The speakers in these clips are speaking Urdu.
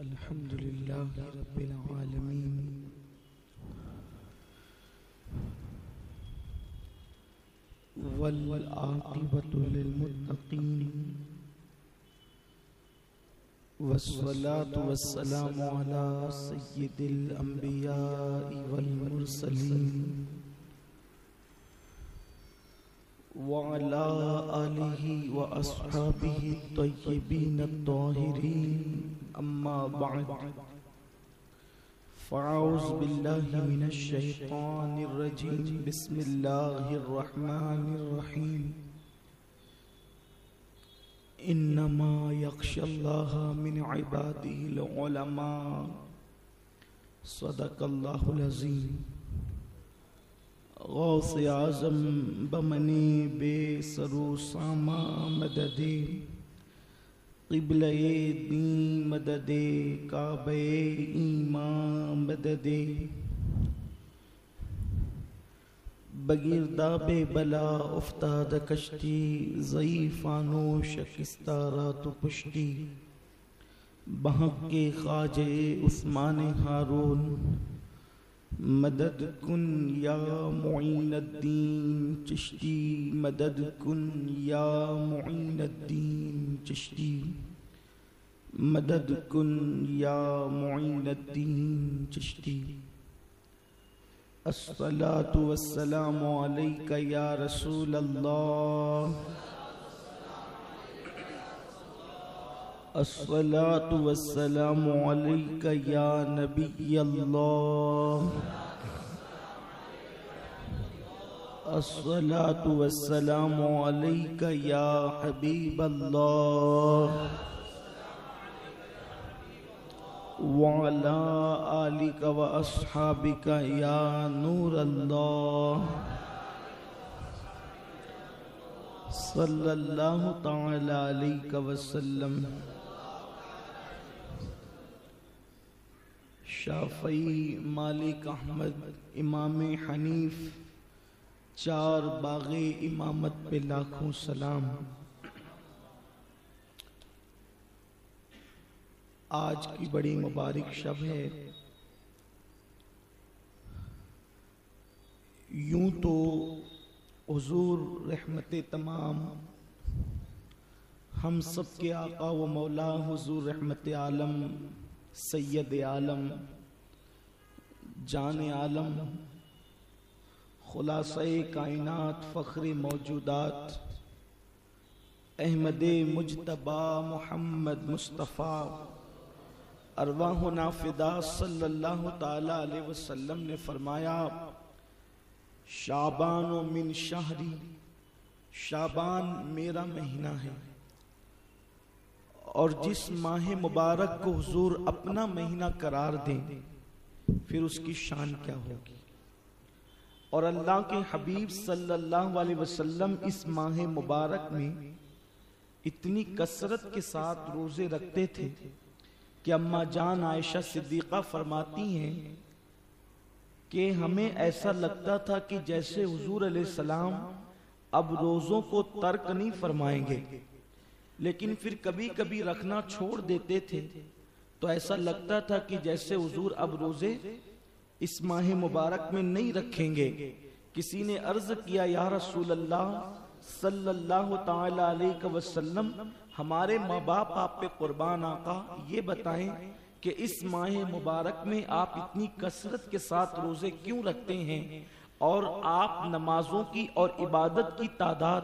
الحمد لله رب العالمين والعاقبة للمتقين والصلاة والسلام على سيد الأنبياء والمرسلين وعلى آله وأصحابه الطيبين الطاهرين أما بعد فأعوذ بالله من الشيطان الرجيم بسم الله الرحمن الرحيم إنما يخشى الله من عباده العلماء صدق الله العظيم غوث اعظم بمنی بے سرو ساما مددے قبلہ دین مددے کعبہ ایمان مددے بگرداب بلا افتاد کشتی ضعیفانو شکستہ رات و پشتی بہک کے خواجہ عثمان ہارون مدد کن یا معین الدین چشتی مدد کن یا معین الدین چشتی مدد کن یا معین الدین چشتی الصلاة والسلام علیک یا رسول اللہ الصلاة والسلام علیک یا نبی اللہ الصلاة والسلام علیک یا حبیب اللہ وعلی آلک و اصحابک یا نور اللہ صلی اللہ تعالی علیہ وسلم شافعی مالک احمد امام حنیف چار باغ امامت پہ لاکھوں سلام۔ آج کی بڑی مبارک شب ہے۔ یوں تو حضور رحمت تمام ہم سب کے آقا و مولا حضور رحمت عالم سید عالم جان عالم خلاصہ کائنات فخر موجودات احمد مجتبی محمد مصطفیٰ ارواحنا فدا صلی اللہ تعالی علیہ وسلم نے فرمایا شعبان من شہری، شعبان میرا مہینہ ہے، اور جس ماہ مبارک کو حضور اپنا مہینہ قرار دیں پھر اس کی شان کیا ہوگی۔ اور اللہ کے حبیب صلی اللہ علیہ وسلم اس ماہ مبارک میں اتنی کثرت کے ساتھ روزے رکھتے تھے کہ اماں جان عائشہ صدیقہ فرماتی ہیں کہ ہمیں ایسا لگتا تھا کہ جیسے حضور علیہ السلام اب روزوں کو ترک نہیں فرمائیں گے، لیکن پھر کبھی کبھی رکھنا چھوڑ دیتے تھے تو ایسا لگتا تھا کہ جیسے حضور اب روزے اس ماہ مبارک میں نہیں رکھیں گے۔ کسی نے عرض کیا یا رسول اللہ صلی اللہ تعالی علیہ وسلم ہمارے ماں باپ آپ پہ قربان آقا، یہ بتائیں کہ اس ماہ مبارک میں آپ اتنی کثرت کے ساتھ روزے کیوں رکھتے ہیں اور آپ نمازوں کی اور عبادت کی تعداد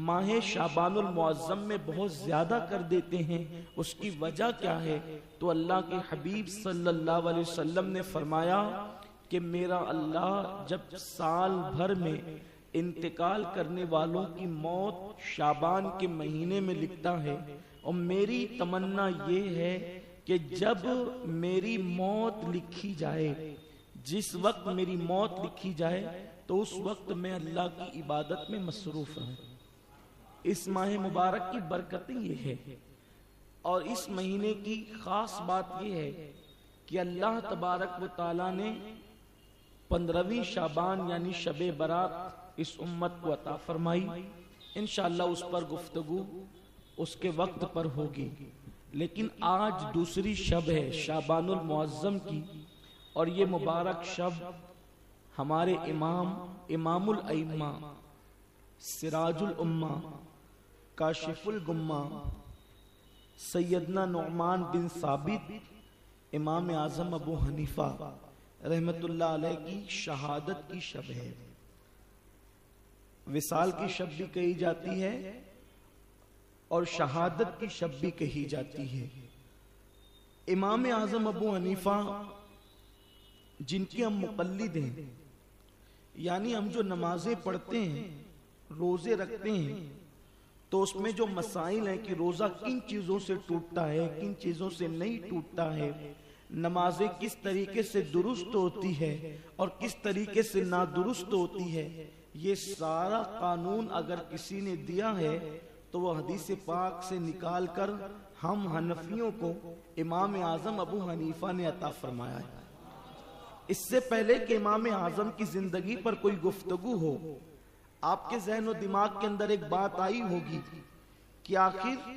ماہ شعبان المعظم میں بہت زیادہ کر دیتے ہیں، اس کی وجہ کیا ہے؟ تو اللہ کے حبیب صلی اللہ علیہ وسلم نے فرمایا کہ میرا اللہ جب سال بھر میں انتقال کرنے والوں کی موت شعبان کے مہینے میں لکھتا ہے، اور میری تمنا یہ ہے کہ جب میری موت لکھی جائے، جس وقت میری موت لکھی جائے تو اس وقت میں اللہ کی عبادت میں مصروف رہوں۔ اس ماہ مبارک کی برکتیں یہ ہے، اور اس مہینے کی خاص بات یہ ہے کہ اللہ تبارک و تعالی نے 15ویں شعبان یعنی شب برات اس امت کو عطا فرمائی۔ انشاءاللہ اس پر گفتگو اس کے وقت پر ہوگی، لیکن آج دوسری شب ہے شعبان المعظم کی، اور یہ مبارک شب ہمارے امام الائمہ سراج الامہ کاشف الغمہ سیدنا نعمان بن ثابت امام اعظم ابو حنیفہ رحمت اللہ علیہ کی شہادت کی شب ہے۔ وصال کی شب بھی کہی جاتی ہے اور شہادت کی شب بھی کہی جاتی ہے۔ امام اعظم ابو حنیفہ جن کی ہم مقلد ہیں، یعنی ہم جو نمازیں پڑھتے ہیں، روزے رکھتے ہیں، تو اس میں جو مسائل ہیں کہ روزہ کن چیزوں سے ٹوٹتا ہے، کن چیزوں سے نہیں ٹوٹتا ہے، نمازیں کس طریقے سے درست ہوتی ہے اور کس طریقے سے نادرست ہوتی ہے، یہ سارا قانون اگر کسی نے دیا ہے تو وہ حدیث پاک سے نکال کر ہم حنفیوں کو امام اعظم ابو حنیفہ نے عطا فرمایا ہے۔ اس سے پہلے کہ امام اعظم کی زندگی پر کوئی گفتگو ہو، آپ کے ذہن و دماغ کے اندر ایک بات آئی ہوگی کہ آخر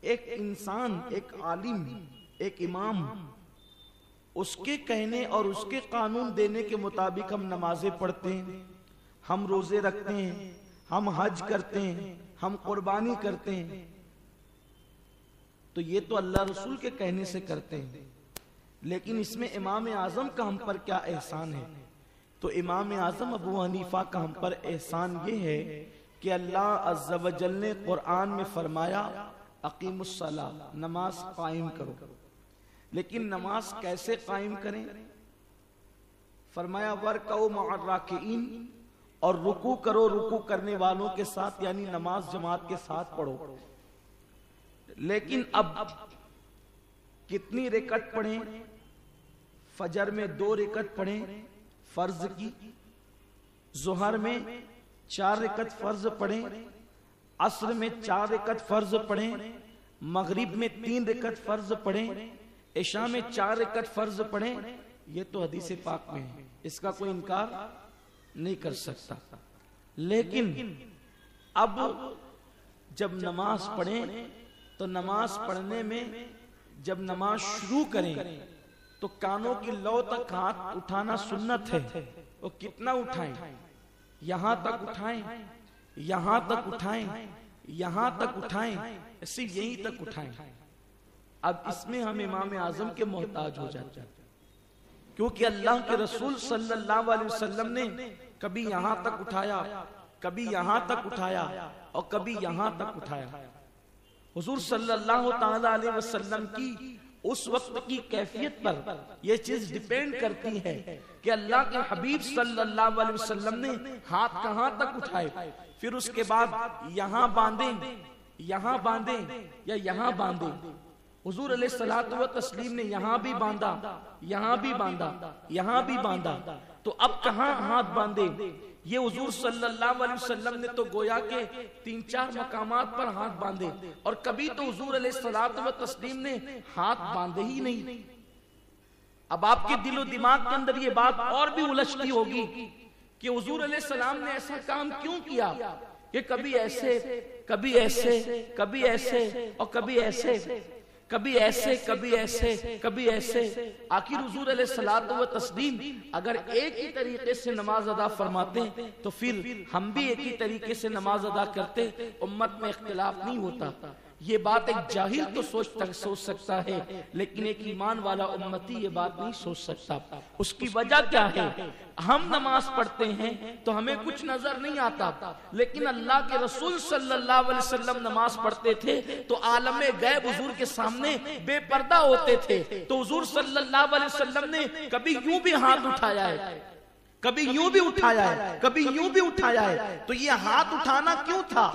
ایک انسان، ایک عالم، ایک امام، اس کے کہنے اور اس کے قانون دینے کے مطابق ہم نمازیں پڑھتے ہیں، ہم روزے رکھتے ہیں، ہم حج کرتے ہیں، ہم قربانی کرتے ہیں، تو یہ تو اللہ رسول کے کہنے سے کرتے ہیں، لیکن اس میں امام اعظم کا ہم پر کیا احسان ہے؟ تو امام اعظم ابو حنیفہ کا ہم پر احسان یہ ہے کہ اللہ عز و جل نے قرآن میں فرمایا اقیم الصلاۃ، نماز قائم کرو، لیکن نماز کیسے قائم کریں؟ فرمایا وَرْكَعُوا مَعَ الرَّاكِعِينَ، اور رکوع کرو رکوع کرنے والوں کے ساتھ، یعنی نماز جماعت کے ساتھ پڑھو۔ لیکن اب کتنی رکعت پڑھیں؟ فجر میں 2 رکعت پڑھیں فرض کی، ظہر میں 4 رکعت فرض پڑھیں، عصر میں 4 رکعت فرض پڑھیں، مغرب میں 3 رکعت فرض پڑھیں، عشاء میں 4 رکعت فرض پڑھیں۔ یہ تو حدیث پاک میں ہے، اس کا کوئی انکار نہیں کر سکتا۔ لیکن اب جب نماز پڑھیں تو نماز پڑھنے میں جب نماز شروع کریں تو کانوں کی لو تک ہاتھ اٹھانا سنت ہے۔ وہ کتنا اٹھائیں؟ یہاں تک اٹھائیں، یہاں تک اٹھائیں، یہاں تک اٹھائیں، ایسے یہیں تک اٹھائیں۔ اب اس میں ہم امام اعظم کے محتاج ہو جاتے ہیں، کیونکہ اللہ کے رسول صلی اللہ علیہ وسلم نے کبھی یہاں تک اٹھایا، کبھی یہاں تک اٹھایا اور کبھی یہاں تک اٹھایا۔ حضور صلی اللہ تعالی علیہ وسلم کی اس وقت کی کیفیت پر یہ چیز ڈیپینڈ کرتی ہے کہ اللہ کے حبیب صلی اللہ علیہ وسلم نے ہاتھ کہاں تک اٹھائے، پھر اس کے بعد یہاں باندھیں، یہاں باندھیں یا یہاں باندھیں۔ حضور علیہ الصلوۃ والتسلیم نے یہاں بھی باندھا، یہاں بھی باندھا، یہاں بھی باندھا، تو اب کہاں ہاتھ باندھے؟ یہ حضور صلی اللہ علیہ وسلم نے تو گویا کہ 3-4 مقامات پر ہاتھ باندھے، اور کبھی تو حضور علیہ الصلوۃ والتسلیم نے ہاتھ باندھے ہی نہیں۔ اب آپ کے دل و دماغ کے اندر یہ بات اور بھی الجھتی ہوگی کہ حضور علیہ السلام نے ایسا کام کیوں کیا کہ کبھی ایسے، کبھی ایسے، کبھی ایسے اور کبھی ایسے، کبھی ایسے، کبھی ایسے، کبھی ایسے۔ آخر حضور علیہ الصلوۃ والتسلیم اگر ایک ہی طریقے سے نماز ادا فرماتے تو پھر ہم بھی ایک ہی طریقے سے نماز ادا کرتے، امت میں اختلاف نہیں ہوتا۔ یہ بات ایک جاہل تو سوچ سکتا ہے، لیکن ایک ایمان والا امتی یہ بات نہیں سوچ سکتا۔ اس کی وجہ کیا ہے؟ ہم نماز پڑھتے ہیں تو ہمیں کچھ نظر نہیں آتا، لیکن اللہ کے رسول صلی اللہ علیہ وسلم نماز پڑھتے تھے تو عالم غیب حضور کے سامنے بے پردہ ہوتے تھے، تو حضور صلی اللہ علیہ وسلم نے کبھی یوں بھی ہاتھ اٹھایا ہے، کبھی یوں بھی اٹھایا ہے، کبھی یوں بھی اٹھایا ہے۔ تو یہ ہاتھ اٹھانا کیوں تھا؟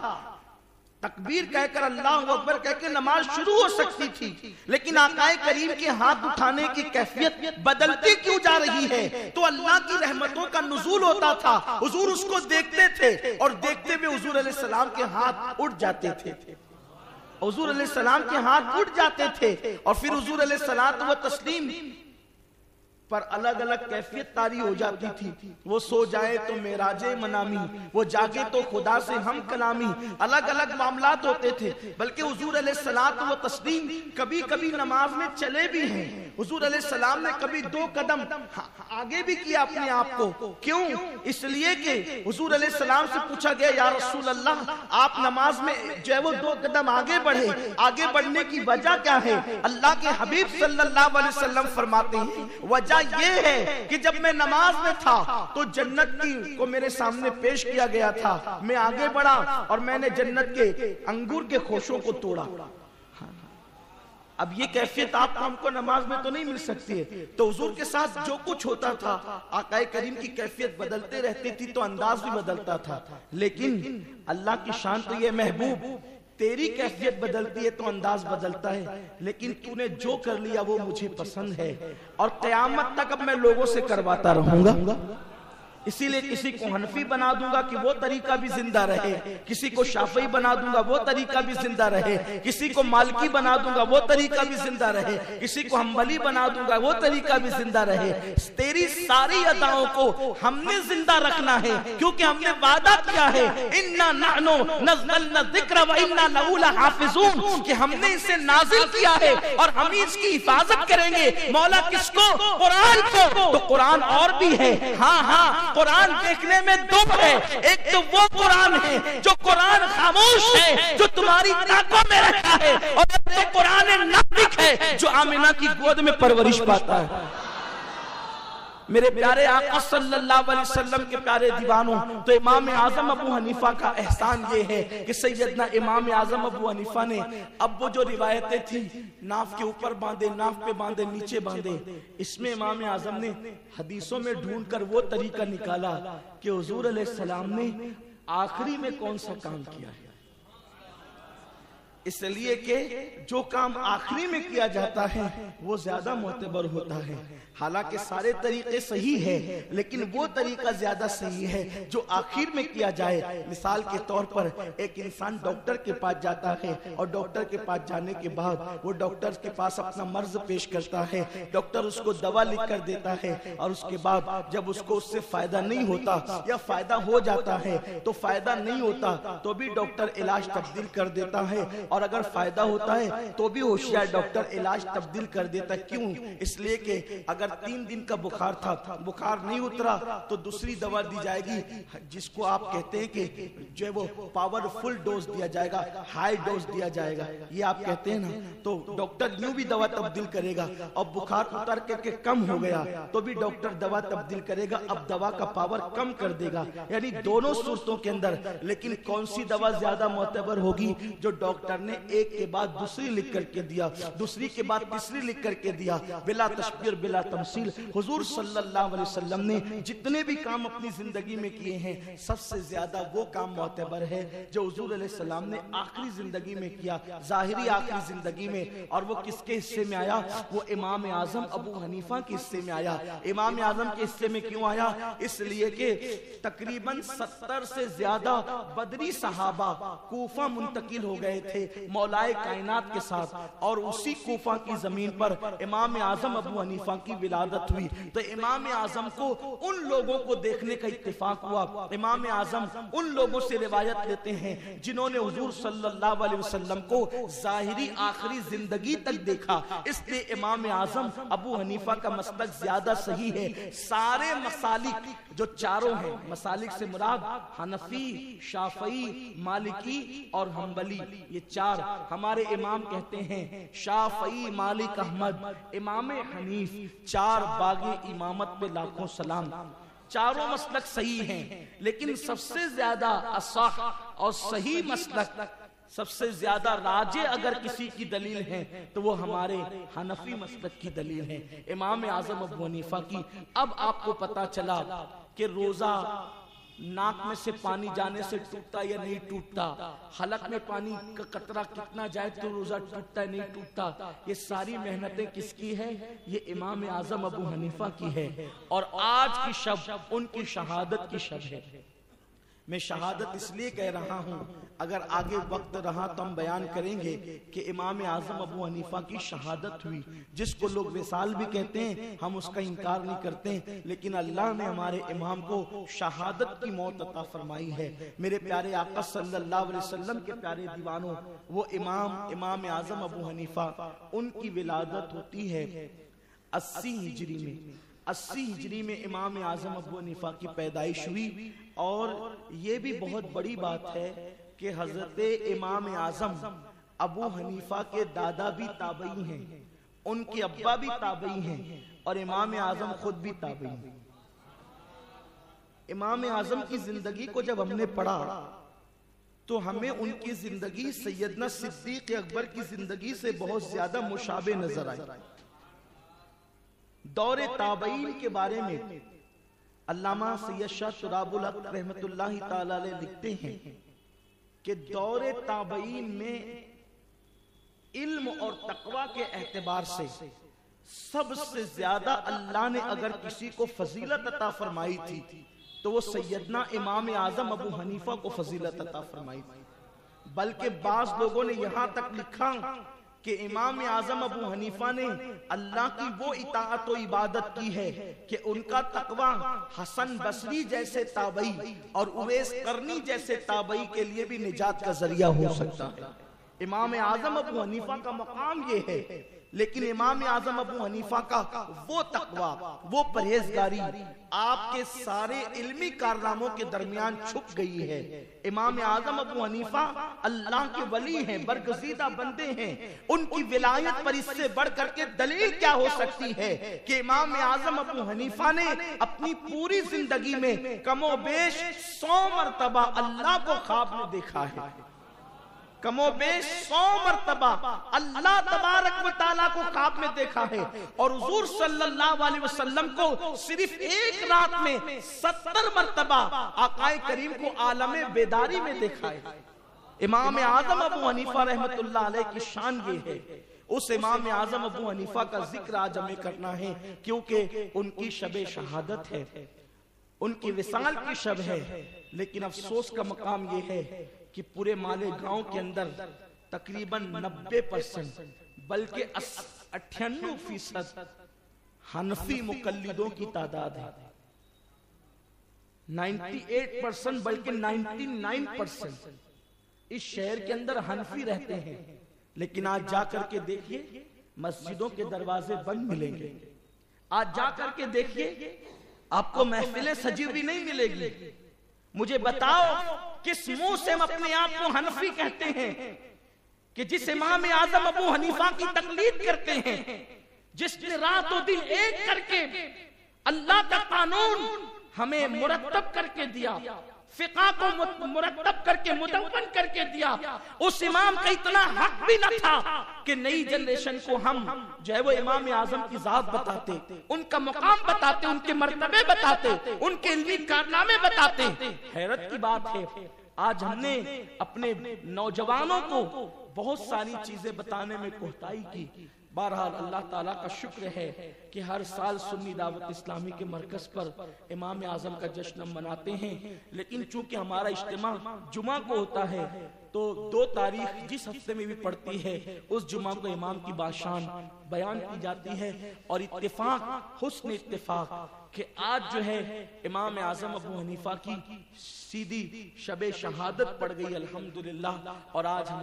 تکبیر کہہ کر اللہ اکبر کہہ کے نماز شروع ہو سکتی تھی، لیکن آقا کریم کے ہاتھ اٹھانے کی کیفیت بدلتی کیوں جا رہی ہے؟ تو اللہ کی رحمتوں کا نزول ہوتا تھا، حضور اس کو دیکھتے تھے اور دیکھتے ہوئے حضور علیہ السلام کے ہاتھ اٹھ جاتے تھے، حضور علیہ السلام کے ہاتھ اٹھ جاتے تھے، اور پھر حضور علیہ السلام و تسلیم پر الگ الگ کیفیت طاری ہو جاتی تھی. وہ سو جائے تو معراج منامی، وہ جاگے تو خدا سے ہم کلامی. الگ الگ معاملات ہوتے تھے. بلکہ حضور علیہ السلام و تسلیم کبھی کبھی نماز میں چلے بھی ہیں. حضور علیہ السلام نے کبھی 2 قدم آگے بھی کیا اپنے آپ کو. کیوں؟ اس لیے کہ حضور علیہ السلام سے پوچھا گیا یا رسول اللہ آپ نماز میں جو ہے وہ 2 قدم آگے بڑھے، آگے بڑھنے کی وجہ کیا ہے؟ اللہ کے حبیب صلی اللہ علیہ وسلم فرماتے ہیں وجہ یہ ہے کہ جب میں نماز میں تھا تو جنت کو میرے سامنے پیش کیا گیا تھا، میں آگے بڑھا اور میں نے جنت کے انگور کے خوشوں کو توڑا. اب یہ کیفیت آپ کو ہم کو نماز میں تو نہیں مل سکتی ہے. تو حضور کے ساتھ جو کچھ ہوتا تھا آقا کریم کی کیفیت بدلتے رہتی تھی تو انداز بھی بدلتا تھا. لیکن اللہ کی شان تو یہ محبوب تیری کیفیت بدلتی ہے تو انداز بدلتا ہے، لیکن تو نے جو کر لیا وہ مجھے پسند ہے اور قیامت تک اب میں لوگوں سے کرواتا رہوں گا. اسی لئے کسی کو حنفی بنا دوں گا کہ وہ طریقہ بھی زندہ رہے، کسی کو شافعی بنا دوں گا وہ طریقہ بھی زندہ رہے، کسی کو مالکی بنا دوں گا وہ طریقہ بھی زندہ رہے، کسی کو حنبلی بنا دوں گا وہ طریقہ بھی زندہ رہے. تیری ساری اداؤں کو ہم نے زندہ رکھنا ہے کیونکہ ہم نے وعدہ کیا ہے اِنَّا نَحْنُ نَزَّلْنَا الذِّكْرَ وَإِنَّا لَهُ لَحَافِظُونَ کہ ہم نے اسے نازل کیا ہے اور ہم اس کی حفاظت کریں گے. مولا کس کو؟ قرآن کو. تو قرآن اور بھی ہے. ہاں قرآن دیکھنے میں 2 ہے. ایک تو وہ قرآن ہے جو قرآن خاموش ہے جو تمہاری ناکوں میں رکھا ہے، اور ایک تو قرآن ناطق ہے جو آمنہ کی گود میں پرورش پاتا ہے. میرے پیارے آقا صلی اللہ علیہ وسلم کے پیارے دیوانوں، تو امام اعظم ابو حنیفہ کا احسان یہ ہے کہ سیدنا امام اعظم ابو حنیفہ نے اب وہ جو روایتیں تھی ناف کے اوپر باندھے، ناف پہ باندھے، نیچے باندھے، اس میں امام اعظم نے حدیثوں میں ڈھونڈ کر وہ طریقہ نکالا کہ حضور علیہ السلام نے آخری میں کون سا کام کیا ہے. اس لیے کہ جو کام آخری میں کیا جاتا ہے وہ زیادہ معتبر ہوتا ہے. حالانکہ سارے طریقے صحیح ہیں لیکن وہ طریقہ زیادہ صحیح ہے جو آخر میں کیا جائے. مثال کے طور پر ایک انسان ڈاکٹر کے پاس جاتا ہے اور ڈاکٹر کے پاس جانے کے بعد وہ ڈاکٹر کے پاس اپنا مرض پیش کرتا ہے. ڈاکٹر اس کو دوا لکھ کر دیتا ہے اور اس کے بعد جب اس کو اس سے فائدہ نہیں ہوتا یا فائدہ ہو جاتا ہے تو فائدہ نہیں ہوتا تو بھی ڈاکٹر علاج تبدیل کر دیتا ہے، اور اگر فائدہ ہوتا ہے تو بھی ہوشیار ڈاکٹر علاج تبدیل کر دیتا ہے. کیوں؟ اس لیے کہ اگر 3 دن کا بخار تھا، بخار نہیں اترا تو دوسری دوا دی جائے گی جس کو آپ کہتے ہیں کہ جو وہ پاورفل ڈوز دیا جائے گا، ہائی ڈوز دیا جائے گا، یہ آپ کہتے ہیں نا. تو ڈاکٹر یوں بھی دوا تبدیل کرے گا. اب بخار اتر کے کم ہو گیا تو بھی ڈاکٹر دوا تبدیل کرے گا، اب دوا کا پاور کم کر دے گا. یعنی دونوں صورتوں کے اندر. لیکن کون سی دوا زیادہ معتبر ہوگی؟ جو ڈاکٹر نے ایک کے بعد دوسری لکھ کر کے دیا، دوسری کے بعد تیسری لکھ کر کے دیا، بلا تشبیر بلا تمثیل. حضور صلی اللہ علیہ وسلم نے جتنے بھی کام اپنی زندگی میں کیے ہیں سب سے زیادہ وہ کام معتبر ہے جو حضور علیہ السلام نے آخری زندگی میں کیا، ظاہری آخری زندگی میں. اور وہ کس کے حصے میں آیا؟ وہ امام اعظم ابو حنیفہ کے حصے میں آیا. امام اعظم کے حصے میں کیوں آیا؟ اس لیے کہ تقریباً 70 سے زیادہ بدری صحابہ کوفہ منتقل ہو گئے تھے مولائے کائنات کے ساتھ، اور اسی کوفہ کی زمین پر امام اعظم ابو حنیفہ کی ولادت ہوئی. تو امام اعظم کو ان لوگوں کو دیکھنے کا اتفاق ہوا. امام اعظم ان لوگوں سے روایت لیتے ہیں جنہوں نے حضور صلی اللہ علیہ وسلم کو ظاہری آخری زندگی تک دیکھا. اس لیے امام اعظم ابو حنیفہ کا مسلک زیادہ صحیح ہے. سارے مسالک جو چاروں ہیں، مسالک سے مراد حنفی، شافعی، مالکی اور حنبلی، یہ 4 ہمارے امام کہتے ہیں. شافعی، مالک، احمد، امام حنیف، 4 باغی امامت پہ لاکھوں سلام. چاروں مسلک صحیح ہیں لیکن سب سے زیادہ اصح اور صحیح مسلک، سب سے زیادہ راجع اگر کسی کی دلیل ہے تو وہ ہمارے حنفی مسلک کی دلیل ہے، امام اعظم ابو حنیفہ کی. اب آپ کو پتا چلا کہ روزہ ناک میں سے پانی جانے سے ٹوٹتا یا نہیں ٹوٹتا، حلق میں پانی کا قطرہ کتنا جائے تو روزہ ٹوٹتا ہے نہیں ٹوٹتا. یہ ساری محنتیں کس کی ہے؟ یہ امام اعظم ابو حنیفہ کی ہے. اور آج کی شب ان کی شہادت کی شب ہے. میں شہادت اس لیے کہہ رہا ہوں، اگر آگے وقت رہا تو ہم بیان کریں گے کہ امام اعظم ابو حنیفہ کی شہادت ہوئی، جس کو لوگ وصال بھی کہتے ہیں، ہم اس کا انکار نہیں کرتے، لیکن اللہ نے ہمارے امام کو شہادت کی موت عطا فرمائی ہے۔ میرے پیارے آقا صلی اللہ علیہ وسلم کے پیارے دیوانوں، وہ امام اعظم ابو حنیفہ، ان کی ولادت ہوتی ہے 80 ہجری میں۔ 80 ہجری میں امام اعظم ابو حنیفہ کی پیدائش ہوئی، اور یہ بھی بہت بڑی بات ہے کہ حضرت امام اعظم ابو حنیفہ کے دادا بھی تابعی ہیں، ان کے ابا بھی تابعی ہیں، اور امام اعظم خود بھی تابعی ہیں۔ امام اعظم کی زندگی کو جب ہم نے پڑھا تو ہمیں ان کی زندگی سیدنا صدیق اکبر کی زندگی سے بہت زیادہ مشابہ نظر آئی۔ دور تابعین کے بارے میں علامہ سید شاہ تراب الحق رحمت اللہ تعالی علیہ لکھتے ہیں کہ دور تابعین میں علم اور تقوی کے اعتبار سے سب سے زیادہ اللہ نے اگر کسی کو فضیلت عطا فرمائی تھی تو وہ سیدنا امام اعظم ابو حنیفہ کو فضیلت عطا فرمائی تھی۔ بلکہ بعض لوگوں نے یہاں تک لکھا کہ امام اعظم ابو حنیفہ نے اللہ کی وہ اطاعت و عبادت کی ہے کہ ان کا تقوی حسن بصری جیسے تابعی اور اویس قرنی جیسے تابعی کے لیے بھی نجات کا ذریعہ ہو سکتا ہے۔ امام اعظم ابو حنیفہ کا مقام یہ ہے، لیکن امام اعظم ابو حنیفہ کا وہ تقوی، وہ پرہیزگاری آپ کے سارے علمی کارناموں کے درمیان چھپ گئی ہے۔ امام اعظم ابو حنیفہ اللہ کے ولی ہیں، برگزیدہ بندے ہیں، ان کی ولایت پر اس سے بڑھ کر کے دلیل کیا ہو سکتی ہے کہ امام اعظم ابو حنیفہ نے اپنی پوری زندگی میں کم و بیش 100 مرتبہ اللہ کو خواب میں دیکھا ہے، کم و بیش 100 مرتبہ اللہ تبارک و تعالیٰ کو خواب میں دیکھا ہے، اور حضور صلی اللہ علیہ وسلم کو صرف ایک رات میں 70 مرتبہ آقا کریم کو عالم بیداری میں دیکھا ہے۔ امام اعظم ابو حنیفہ رحمت اللہ علیہ کی شان یہ ہے۔ اس امام اعظم ابو حنیفہ کا ذکر آج ہمیں کرنا ہے کیونکہ ان کی شب شہادت ہے، ان کی وصال کی شب ہے، لیکن افسوس کا مقام یہ ہے کہ پورے مالے گاؤں کے اندر تقریباً 90% بلکہ 98% حنفی مقلدوں کی تعداد ہے، 98% بلکہ 99% اس شہر کے اندر حنفی رہتے ہیں، لیکن آج جا کر کے دیکھیے مسجدوں کے دروازے بند ملیں گے، آج جا کر کے دیکھیے آپ کو محفلیں سجی ہوئی نہیں ملے گی۔ مجھے بتاؤ کس منہ سے ہم اپنے آپ کو حنفی کہتے ہیں کہ جس امام اعظم ابو حنیفہ کی تقلید کرتے ہیں، جس نے رات و دن ایک کر کے اللہ کا قانون ہمیں مرتب کر کے دیا، فقہ کو مرتب کر کے مدون کر کے دیا، اس امام کا اتنا حق بھی نہ تھا کہ نئی جنریشن کو ہم جو ہے وہ امام اعظم کی ذات بتاتے، ان کا مقام بتاتے، ان کے مرتبے بتاتے، ان کے علمی کارنامے بتاتے۔ حیرت کی بات ہے آج ہم نے اپنے نوجوانوں کو بہت ساری چیزیں بتانے میں کوتاہی کی۔ بہرحال اللہ تعالیٰ کا شکر ہے کہ ہر سال سنی دعوت اسلامی کے مرکز پر امام اعظم کا جشن مناتے ہیں، لیکن چونکہ ہمارا اجتماع جمعہ کو ہوتا ہے تو 2 تاریخ جس ہفتے میں بھی پڑتی ہے اس جمعہ کو امام کی باشان بیان کی جاتی ہے، اور اتفاق، حسن اتفاق کہ آج جو ہے امام اعظم ابو حنیفہ کی سیدھی شب شہادت پڑ گئی الحمدللہ، اور آج ہم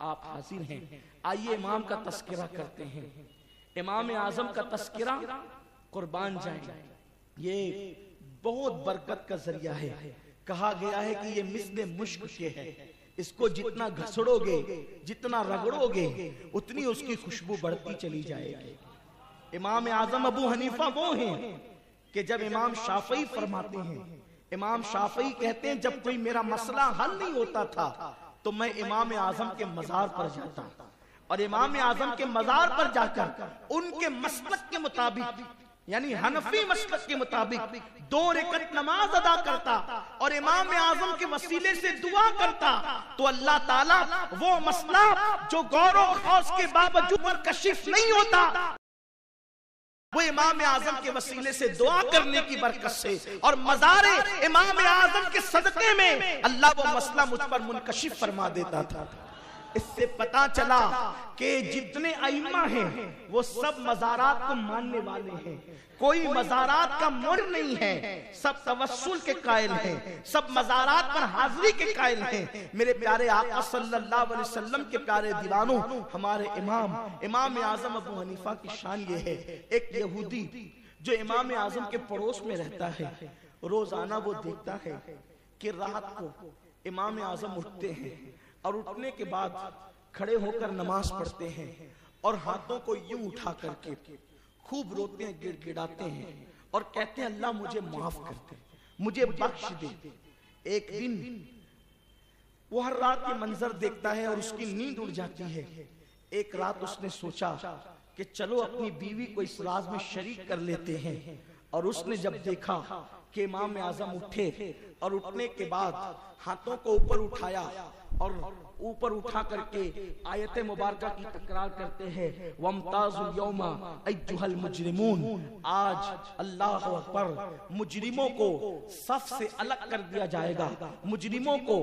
آپ حاضر ہیں۔ آئیے امام کا تذکرہ کرتے ہیں۔ امام اعظم کا تذکرہ قربان جائیں، یہ بہت برکت کا ذریعہ ہے۔ کہا گیا ہے کہ یہ مثل مشک کے ہے، اس کو جتنا گھسڑو گے، جتنا رگڑو گے، اتنی اس کی خوشبو بڑھتی چلی جائے گی۔ امام اعظم ابو حنیفہ وہ ہیں کہ جب امام شافعی فرماتے ہیں، امام شافعی کہتے ہیں جب کوئی میرا مسئلہ حل نہیں ہوتا تھا تو میں امام اعظم کے مزار پر جاتا، اور امام اعظم کے مزار پر جا کر ان کے مسلک کے مطابق، یعنی حنفی مسلک کے مطابق 2 رکعت نماز ادا کرتا اور امام اعظم کے وسیلے سے دعا کرتا، تو اللہ تعالیٰ وہ مسئلہ جو غور و خوض کے باوجود کشف نہیں ہوتا، وہ وہ امام اعظم کے وسیلے سے دعا کرنے کی برکت سے اور مزار امام اعظم کے صدقے میں اللہ وہ مسئلہ مجھ پر منکشف فرما دیتا تھا۔ اس سے پتا چلا کہ جتنے ائمہ ہیں وہ سب مزارات کو ماننے والے ہیں، کوئی مزارات کا مر نہیں ہے، سب توسل کے قائل ہیں، سب مزارات پر حاضری کے قائل ہیں۔ میرے پیارے آقا صلی اللہ علیہ وسلم کے پیارے دیوانوں، ہمارے امام اعظم ابو حنیفہ کی شان یہ ہے، ایک یہودی جو امام اعظم کے پڑوس میں رہتا ہے، روزانہ وہ دیکھتا ہے کہ رات کو امام اعظم اٹھتے ہیں اور اٹھنے کے بعد کھڑے ہو کر نماز پڑھتے ہیں اور ہاتھوں کو یوں اٹھا کر کے خوب روتے ہیں، گڑ گڑاتے ہیں اور کہتے ہیں اللہ مجھے معاف کر دے، مجھے بخش دے۔ ایک دن وہ ہر رات یہ منظر دیکھتا ہے اور اس کی نیند اڑ جاتی ہے۔ ایک رات اس نے سوچا کہ چلو اپنی بیوی کو اس راز میں شریک کر لیتے ہیں، اور اس نے جب دیکھا کہ امام اعظم اٹھے اور اٹھنے کے بعد ہاتھوں کو اوپر اٹھایا اور اوپر اٹھا کر کے آیت مبارکہ کی تکرار کرتے ہیں، وَامْتَازُوا الْيَوْمَ أَيُّهَا الْمُجْرِمُونَ، آج اللہ اکبر مجرموں کو صف سے الگ کر دیا جائے گا، مجرموں کو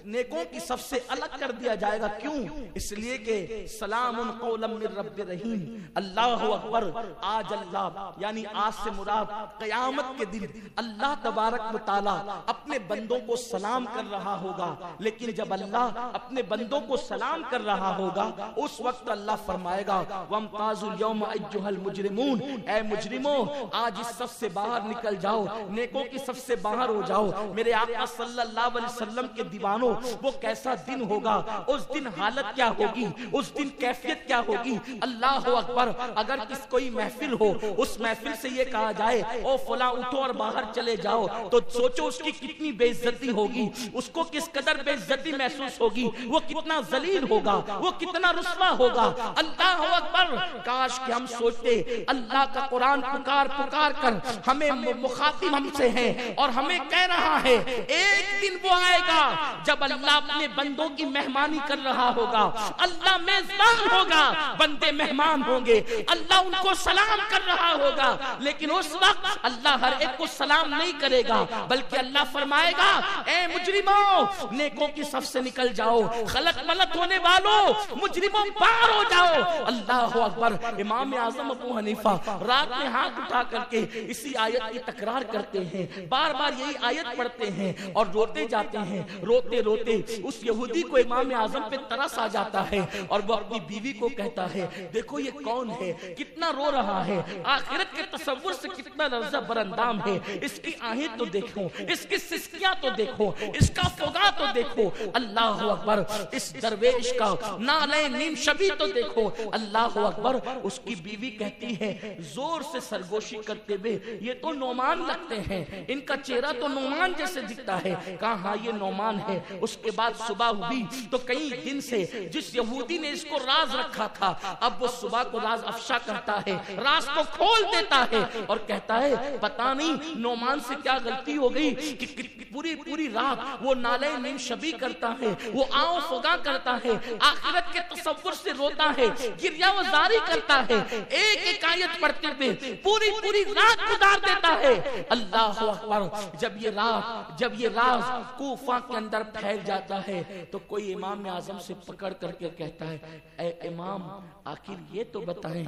نیکوں کی صف سے الگ کر دیا جائے گا۔ کیوں؟ اس لیے کہ سلام قولا من رب رحیم، اللہ اکبر، آج اللہ یعنی آج سے مراد قیامت کے دن اللہ تبارک و تعالی اپنے بندوں کو سلام کر رہا ہوگا، لیکن جب اللہ اپنے بندوں کو سلام کر رہا ہوگا اس وقت اللہ فرمائے گا وَامْتَازُوا الْيَوْمَ أَيُّهَا الْمُجْرِمُونَ، اے مجرموں آج اس صف سے باہر نکل جاؤ، نیکوں کی صف سے باہر ہو جاؤ۔ میرے آقا صلی اللہ علیہ وسلم کے دیوانوں، وہ کیسا دن ہوگا، اس دن حالت کیا ہوگی، اس دن کیفیت کیا ہوگی، اللہ اکبر۔ اگر کس کوئی محفل ہو، اس محفل سے یہ کہا جائے او فلاں اٹھو اور باہر چلے جاؤ، تو سوچو اس کی کتنی بے عزتی ہوگی، اس کو کس قدر بے عزتی محسوس ہوگی، وہ کتنا ذلیل ہوگا، وہ کتنا رسوا ہوگا۔ اللہ اکبر، کاش کہ ہم سوچتے اللہ کا قرآن پکار کر ہمیں مخاطب ہم سے ہیں اور ہمیں کہہ رہا ہے ایک دن وہ آئے گا جب اللہ اپنے بندوں کی مہمانی کر رہا ہوگا، اللہ میزبان ہوگا، بندے مہمان ہوں گے، اللہ ان کو سلام کر رہا ہوگا، لیکن اس وقت اللہ ہر ایک کو سلام نہیں کرے گا، بلکہ اللہ فرمائے گا اے مجرموں نیکوں کی صف سے نکل جاؤ، خلق ملت ہونے والوں مجرموں باہر ہو جاؤ۔ اللہ اکبر۔ امام اعظم ابو حنیفہ رات میں ہاتھ اٹھا کر کے اسی آیت کی تکرار کرتے ہیں، بار بار یہی آیت پڑھتے ہیں اور روتے جاتے ہیں۔ روتے روتے اس یہودی کو امام اعظم پہ ترس آ جاتا ہے اور وہ اپنی بیوی کو کہتا ہے دیکھو یہ کون ہے، کتنا رو رہا ہے، آخرت کے تصور سے کتنا لرزہ براندام ہے، اس کی آہیں تو دیکھو، اس کی سسکیاں تو دیکھو، اس کا فغا تو دیکھو، اللہ اکبر، اس درویش کا نالے نیم شبی تو دیکھو، اللہ اکبر۔ اس کی بیوی کہتی ہے زور سے سرگوشی کرتے ہوئے یہ تو نعمان لگتے ہیں، ان کا چہرہ تو نعمان جیسے دکھتا ہے، کہا ہاں یہ نعمان ہے۔ اس کے بعد صبح ہوئی تو کئی دن سے جس یہودی نے اس کو راز رکھا تھا اب وہ صبح کو راز افشا کرتا ہے، راز کو کھول دیتا ہے اور کہتا ہے پتہ نہیں نعمان سے کیا غلطی ہو گئی کہ پوری رات وہ نالے نیم شبی کرتا ہے، وہ آؤ فغا کرتا ہے، آخرت کے تصور سے روتا ہے، گریہ وزاری کرتا ہے، ایک ایک آیت پڑھتے ہوئے پوری رات گزار دیتا ہے۔ اللہ اکبر۔ جب یہ راز کوفہ کے اندر پھیل جاتا ہے تو کوئی امام اعظم سے پکڑ کر کے کہتا ہے اے امام آخر یہ تو بتائیں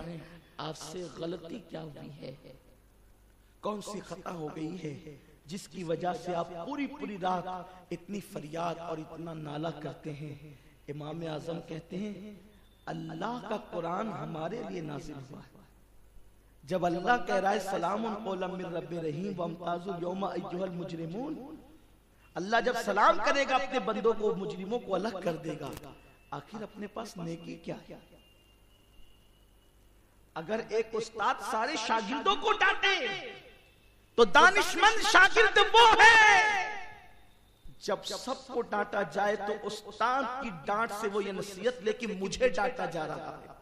آپ سے غلطی کیا ہوئی ہے، کون سی خطا ہو گئی ہے جس کی وجہ سے آپ پوری رات اتنی فریاد اور اتنا نالہ کرتے ہیں۔ امام اعظم کہتے ہیں اللہ کا قرآن ہمارے لیے نازل ہوا ہے، جب اللہ کہہ رہا ہے سلام قولا من رب رحیم وامتازوا اليوم ایھا المجرمون، اللہ جب سلام کرے گا اپنے بندوں کو، مجرموں کو الگ کر دے گا، آخر اپنے پاس نیکی کیا ہے؟ اگر ایک استاد سارے شاگردوں کو ڈانٹے تو دانشمند شاگرد وہ ہے، جب سب کو ڈانٹا جائے تو استاد کی ڈانٹ سے وہ یہ نصیحت لے کہ مجھے ڈانٹا جا رہا ہے۔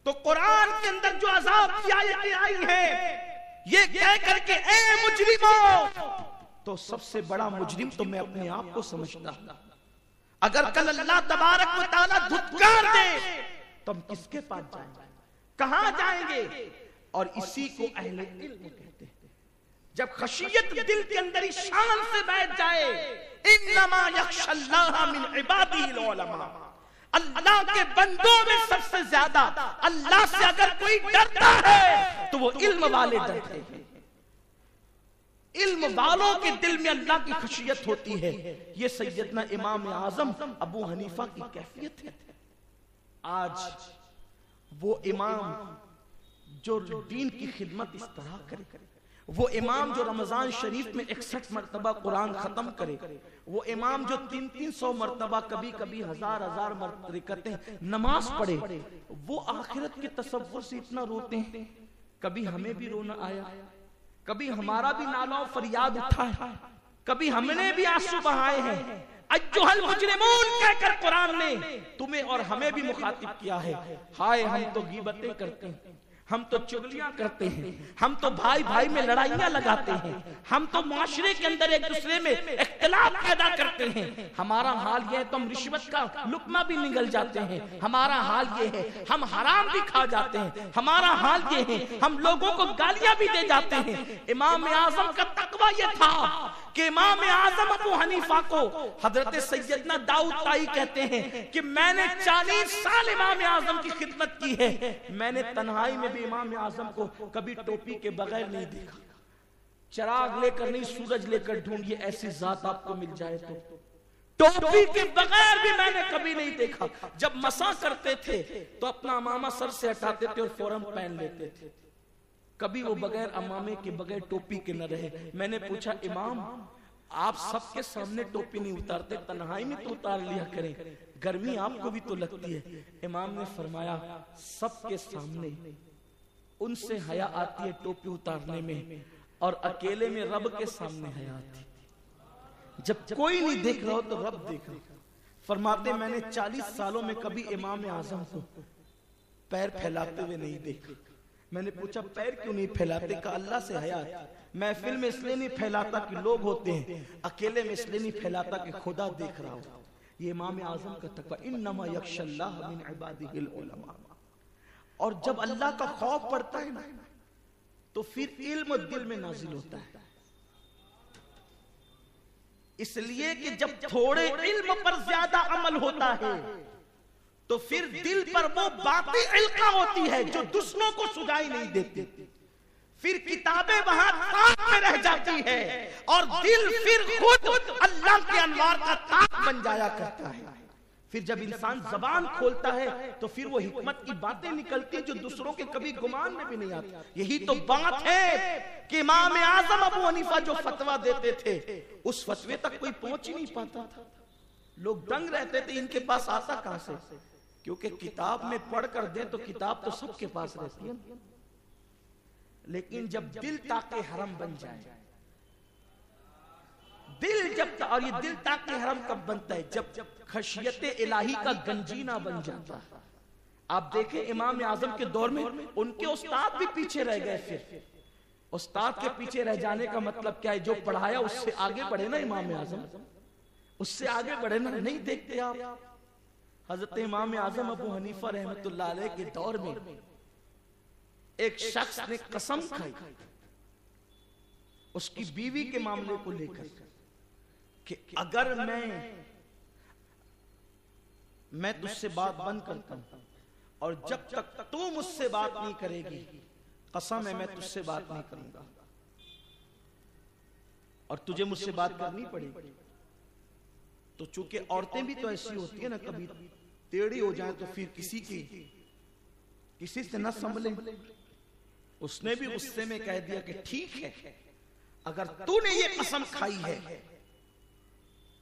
تو قرآن کے اندر جو عذاب کی آیتیں آئی ہیں یہ کہہ کر کے اے مجرموں، تو سب سے بڑا مجرم تو میں اپنے آپ کو سمجھتا ہوں۔ اگر کل اللہ تبارک و تعالیٰ دھتکار دے تو ہم کس کے پاس جائیں گے؟ کہاں جائیں گے؟ اور اسی کو اہل علم کہتے ہیں۔ جب خشیت دل کے اندر ہی شان سے بیٹھ جائے، انما یخشی اللہ من عبادہ العلماء، اللہ کے بندوں میں سب سے زیادہ اللہ سے اگر کوئی ڈرتا ہے تو وہ علم والے ڈرتے ہیں۔ علم والوں کے دل میں اللہ کی خشیت ہوتی ہے۔ یہ سیدنا امام اعظم ابو حنیفہ کی کیفیت ہے۔ آج وہ امام جو دین کی خدمت اس طرح کرے، وہ امام جو رمضان شریف میں 61 مرتبہ قرآن ختم کرے، وہ امام جو 300 مرتبہ کبھی کبھی 1000 رکعتیں نماز پڑھے، وہ آخرت کے تصور سے اتنا روتے ہیں۔ کبھی ہمیں بھی رونا آیا، کبھی ہمارا بھی نالہ و فریاد اٹھا ہے، کبھی ہم نے بھی آنسو بہائے ہیں۔ ایھا المجرمون کہہ کر قرآن نے تمہیں اور ہمیں بھی مخاطب کیا ہے۔ ہائے ہم تو غیبتیں کرتے ہیں، ہم تو چغلیاں کرتے ہیں، ہم تو بھائی بھائی میں لڑائیاں لگاتے ہیں، ہم تو معاشرے کے اندر ایک دوسرے میں اختلاف پیدا کرتے ہیں۔ ہمارا حال یہ ہے تو ہم رشوت کا لقمہ بھی نگل جاتے ہیں، ہمارا حال یہ ہے ہم حرام بھی کھا جاتے ہیں، ہمارا حال یہ ہے ہم لوگوں کو گالیاں بھی دے جاتے ہیں۔ امام اعظم کا تقویٰ یہ تھا کہ امام اعظم ابو حنیفہ کو حضرت سیدنا داؤد طائی کہتے ہیں کہ میں نے 40 سال امام اعظم کی خدمت کی ہے، میں نے تنہائی میں بھی امام اعظم کو کبھی ٹوپی کے بغیر نہیں دیکھا۔ چراغ لے کر نہیں، سورج لے کر ڈھونڈیے ایسی ذات آپ کو مل جائے تو ٹوپی کے بغیر بھی میں نے کبھی نہیں دیکھا۔ جب مسا کرتے تھے تو اپنا امامہ سر سے ہٹاتے تھے اور فوراً پہن لیتے تھے، کبھی وہ بغیر امامے کے بغیر ٹوپی کے نہ رہے۔ میں نے پوچھا امام آپ سب کے سامنے ٹوپی نہیں اتارتے، تنہائی میں تو اتار لیا کریں، گرمی آپ کو بھی تو لگتی ہے۔ امام نے فرمایا سب کے سامنے ان سے حیا آتی ہے ٹوپی اتارنے میں، اور اکیلے میں رب کے سامنے حیا آتی ہے۔ جب کوئی نہیں دیکھ رہا ہو تو رب دیکھ رہا۔ فرماتے میں نے 40 سالوں میں کبھی امام اعظم کو پیر پھیلاتے ہوئے نہیں دیکھا۔ میں نے پوچھا پیر کیوں نہیں پھیلاتے؟ کہا اللہ سے حیا ہے۔ محفل میں اس لیے نہیں پھیلاتا کہ لوگ ہوتے ہیں، اکیلے میں اس لیے نہیں پھیلاتا کہ خدا دیکھ رہا ہو۔ یہ امام اعظم کا تقویٰ، انما یخشی اللہ من عبادہ العلماء۔ اور جب اللہ کا خوف پڑتا ہے نا تو پھر علم دل میں نازل ہوتا ہے۔ اس لیے کہ جب تھوڑے علم پر زیادہ عمل ہوتا ہے تو پھر دل پر وہ باقی علقہ ہوتی ہے جو دوسروں کو سجائی نہیں دیتی، پھر کتابیں وہاں تاک میں رہ جاتی ہے اور دل پھر خود اللہ کے انوار کا تاک بن جایا کرتا ہے۔ پھر جب انسان زبان کھولتا ہے تو پھر وہ حکمت کی باتیں نکلتی ہیں جو دوسروں کے کبھی گمان میں بھی نہیں آتی۔ یہی تو بات ہے کہ امام اعظم ابو حنیفہ جو فتویٰ دیتے تھے اس فتوے تک کوئی پہنچ ہی نہیں پاتا تھا، لوگ دنگ رہتے تھے ان کے پاس آتا کہاں سے، کیونکہ کتاب میں پڑھ کر دیں تو کتاب تو سب کے پاس رہتی ہے، لیکن جب دل تاکہ حرم بن جائے، دل جب اور یہ دل تاکہ حرم کب بنتا ہے؟ جب خشیت الہی کا گنجینہ بن جاتا ہے۔ آپ دیکھیں امام اعظم کے دور میں ان کے استاد بھی پیچھے رہ گئے، پھر استاد کے پیچھے رہ جانے کا مطلب کیا ہے؟ جو پڑھایا اس سے آگے بڑھے نا امام اعظم، اس سے آگے بڑھے نا۔ نہیں دیکھتے آپ حضرت امام اعظم ابو حنیفہ رحمت اللہ علیہ کے دور میں ایک شخص نے قسم کھائی اس کی بیوی کے معاملے کو لے کر کہ اگر میں تجھ سے بات بند کرتا ہوں اور جب تک تو مجھ سے بات نہیں کرے گی قسم ہے میں تجھ سے بات نہیں کروں گا، اور تجھے مجھ سے بات کرنی پڑے گی۔ تو چونکہ عورتیں بھی تو ایسی ہوتی ہیں نا، کبھی ٹیڑھی ہو جائیں تو پھر کسی سے نہ سنبھلیں، اس نے بھی غصے میں کہہ دیا کہ ٹھیک ہے اگر تو نے یہ قسم کھائی ہے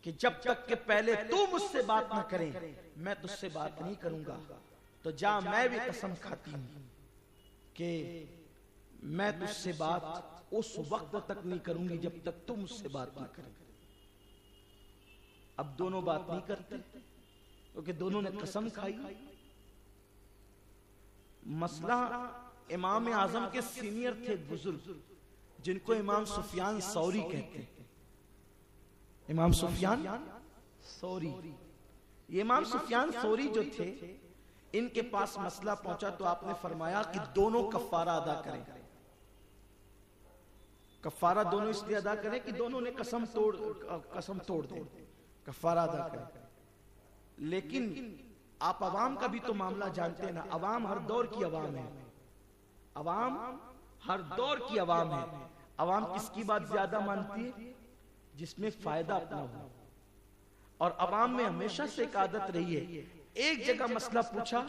کہ جب تک کہ پہلے تو مجھ سے بات نہ کریں میں تجھ سے بات نہیں کروں گا، تو جا میں بھی قسم کھاتی ہوں کہ میں تجھ سے بات اس وقت تک نہیں کروں گی جب تک تو مجھ سے بات نہ کرے۔ اب دونوں بات نہیں کرتے کیونکہ دونوں نے قسم کھائی۔ مسئلہ امام اعظم کے سینئر تھے بزرگ جن کو امام سفیان ثوری کہتے ہیں، امام سفیان ثوری۔ یہ امام سفیان ثوری جو تھے ان کے پاس مسئلہ پہنچا تو آپ نے فرمایا کہ دونوں کفارہ ادا کریں. کفارہ دونوں اس لیے ادا کریں کہ دونوں نے قسم توڑ دیں, کفارہ ادا کریں. لیکن آپ عوام کا بھی تو معاملہ جانتے ہیں نا, عوام ہر دور کی عوام ہے, عوام ہر دور کی عوام ہے. عوام کس کی بات زیادہ مانتی ہے؟ جس میں فائدہ اپنا ہو. اور عوام میں ہمیشہ سے ایک عادت رہی ہے, ایک جگہ مسئلہ پوچھا,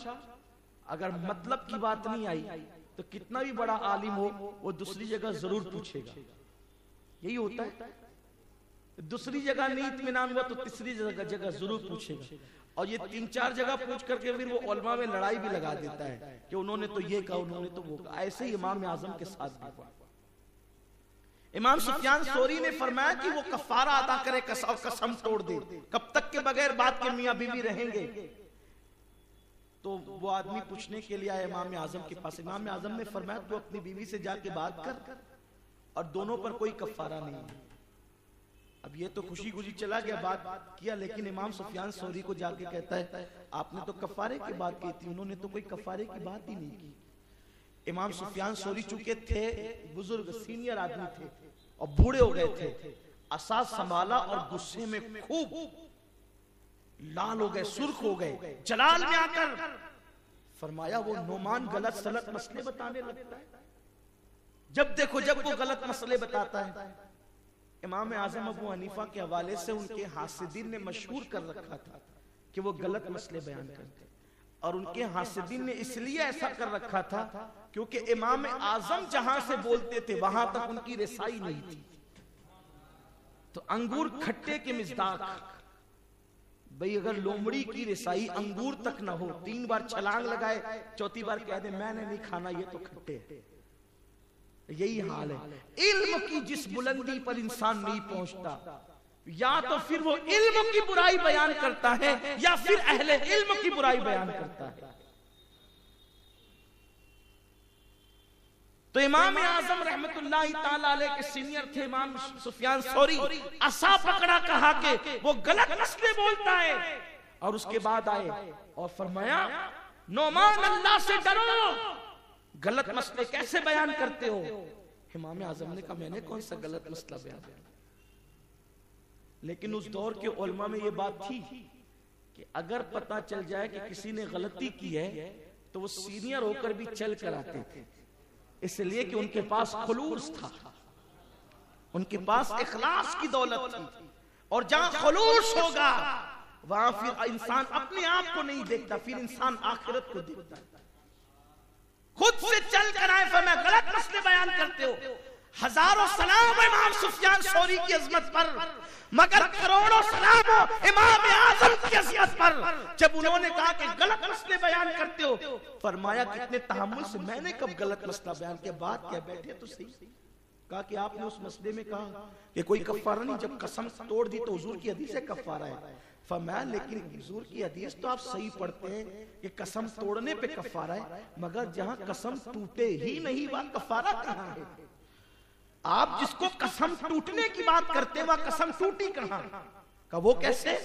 اگر مطلب کی بات نہیں آئی تو کتنا بھی بڑا عالم ہو وہ دوسری جگہ ضرور پوچھے گا. یہی ہوتا ہے. دوسری جگہ نہیں اطمینان ہوا تو تیسری جگہ ضرور پوچھے گا. اور یہ 3-4 جگہ پوچھ کر کے پھر وہ علماء میں لڑائی بھی لگا دیتا ہے کہ انہوں نے تو یہ کہا, انہوں نے تو وہ کہا. ایسے ہی امام اعظم کے ساتھ بھی ہوا. امام سفیان ثوری نے فرمایا کہ وہ کفارہ ادا کرے, قسم توڑ دے. کب تک کے بغیر بات کے میاں بیوی رہیں گے؟ تو وہ آدمی پوچھنے کے لیے آیا امام اعظم کے پاس. امام اعظم نے فرمایا تو اپنی بیوی سے جا کے بات کر, اور دونوں پر کوئی کفارہ نہیں ہے. اب یہ تو خوشی خوشی چلا گیا, بات کیا, لیکن امام سفیان ثوری کو جا کے کہتا ہے آپ نے تو کفارے کی بات کی تھی, انہوں نے تو کوئی کفارے کی بات ہی نہیں کی. امام سفیان ثوری چونکہ تھے بزرگ سینئر آدمی تھے اور بوڑھے ہو گئے تھے, عصا سنبھالا اور غصے میں خوب لال ہو گئے, سرخ ہو گئے. جلال میں آ کر فرمایا وہ نعمان غلط سلط مسئلے بتانے لگتا ہے. جب دیکھو جب وہ غلط مسئلے بتاتا ہے. امام اعظم ابو حنیفہ کے حوالے سے ان کے حاسدین نے مشہور کر رکھا تھا کہ وہ غلط مسئلے بیان کرتے, اور ان کے حاسدین نے اس لیے ایسا کر رکھا تھا کیونکہ امام اعظم جہاں سے بولتے تھے وہاں تک ان کی رسائی نہیں تھی. تو انگور کھٹے کے مصداق, بھئی اگر لومڑی کی رسائی انگور تک نہ ہو, 3 بار چھلانگ لگائے, چوتھی بار کہہ دے میں نے نہیں کھانا, یہ تو کھٹے ہے. یہی حال ہے. علم کی جس بلندی پر انسان نہیں پہنچتا, یا تو پھر وہ علم کی برائی بیان کرتا ہے یا پھر اہل علم کی برائی بیان کرتا ہے. تو امام اعظم رحمت اللہ تعالی علیہ کے سینئر تھے امام سفیان ثوری, عصا پکڑا, کہا کہ وہ غلط مسئلے بولتا ہے. اور اس کے بعد آئے اور فرمایا نعمان اللہ سے ڈرو, غلط مسئلے کیسے بیان کرتے ہو؟ امام اعظم نے کہا میں نے کون سا غلط مسئلہ بیان کیا. لیکن اس دور کے علماء میں یہ بات تھی کہ اگر پتہ چل جائے کہ کسی نے غلطی کی ہے تو وہ سینئر ہو کر بھی چل کر آتے تھے, اس لیے کہ ان کے پاس خلوص تھا, ان کے پاس اخلاص کی دولت تھی. اور جہاں خلوص ہوگا وہاں پھر انسان اپنے آپ کو نہیں دیکھتا, پھر انسان آخرت کو دیکھتا ہے. خود سے چل کر آئے فرمایا غلط مسئلے بیان کرتے ہو. ہزاروں سلام امام سفیان ثوری کی عظمت پر, مگر کروڑوں سلام امام اعظم کی عظمت پر. جب انہوں نے کہا کہ غلط مسئلے بیان کرتے ہو, فرمایا کتنے تحمل سے, میں نے کب غلط مسئلہ بیان کیا, بات کیا, بیٹھے تو صحیح. کہا کہ آپ نے اس مسئلے میں کہا کہ کوئی کفارہ نہیں, جب قسم توڑ دی تو حضور کی حدیث ہے کفارہ ہے. فرمایا لیکن حضور کی حدیث تو آپ صحیح پڑھتے ہیں کہ قسم توڑنے پہ کفارہ ہے, مگر جہاں قسم ٹوٹے ہی نہیں وہاں کفارہ کہاں ہے؟ آپ جس کو قسم ٹوٹنے کی بات کرتے وہاں قسم ٹوٹی کہاں؟ کہ وہ کیسے؟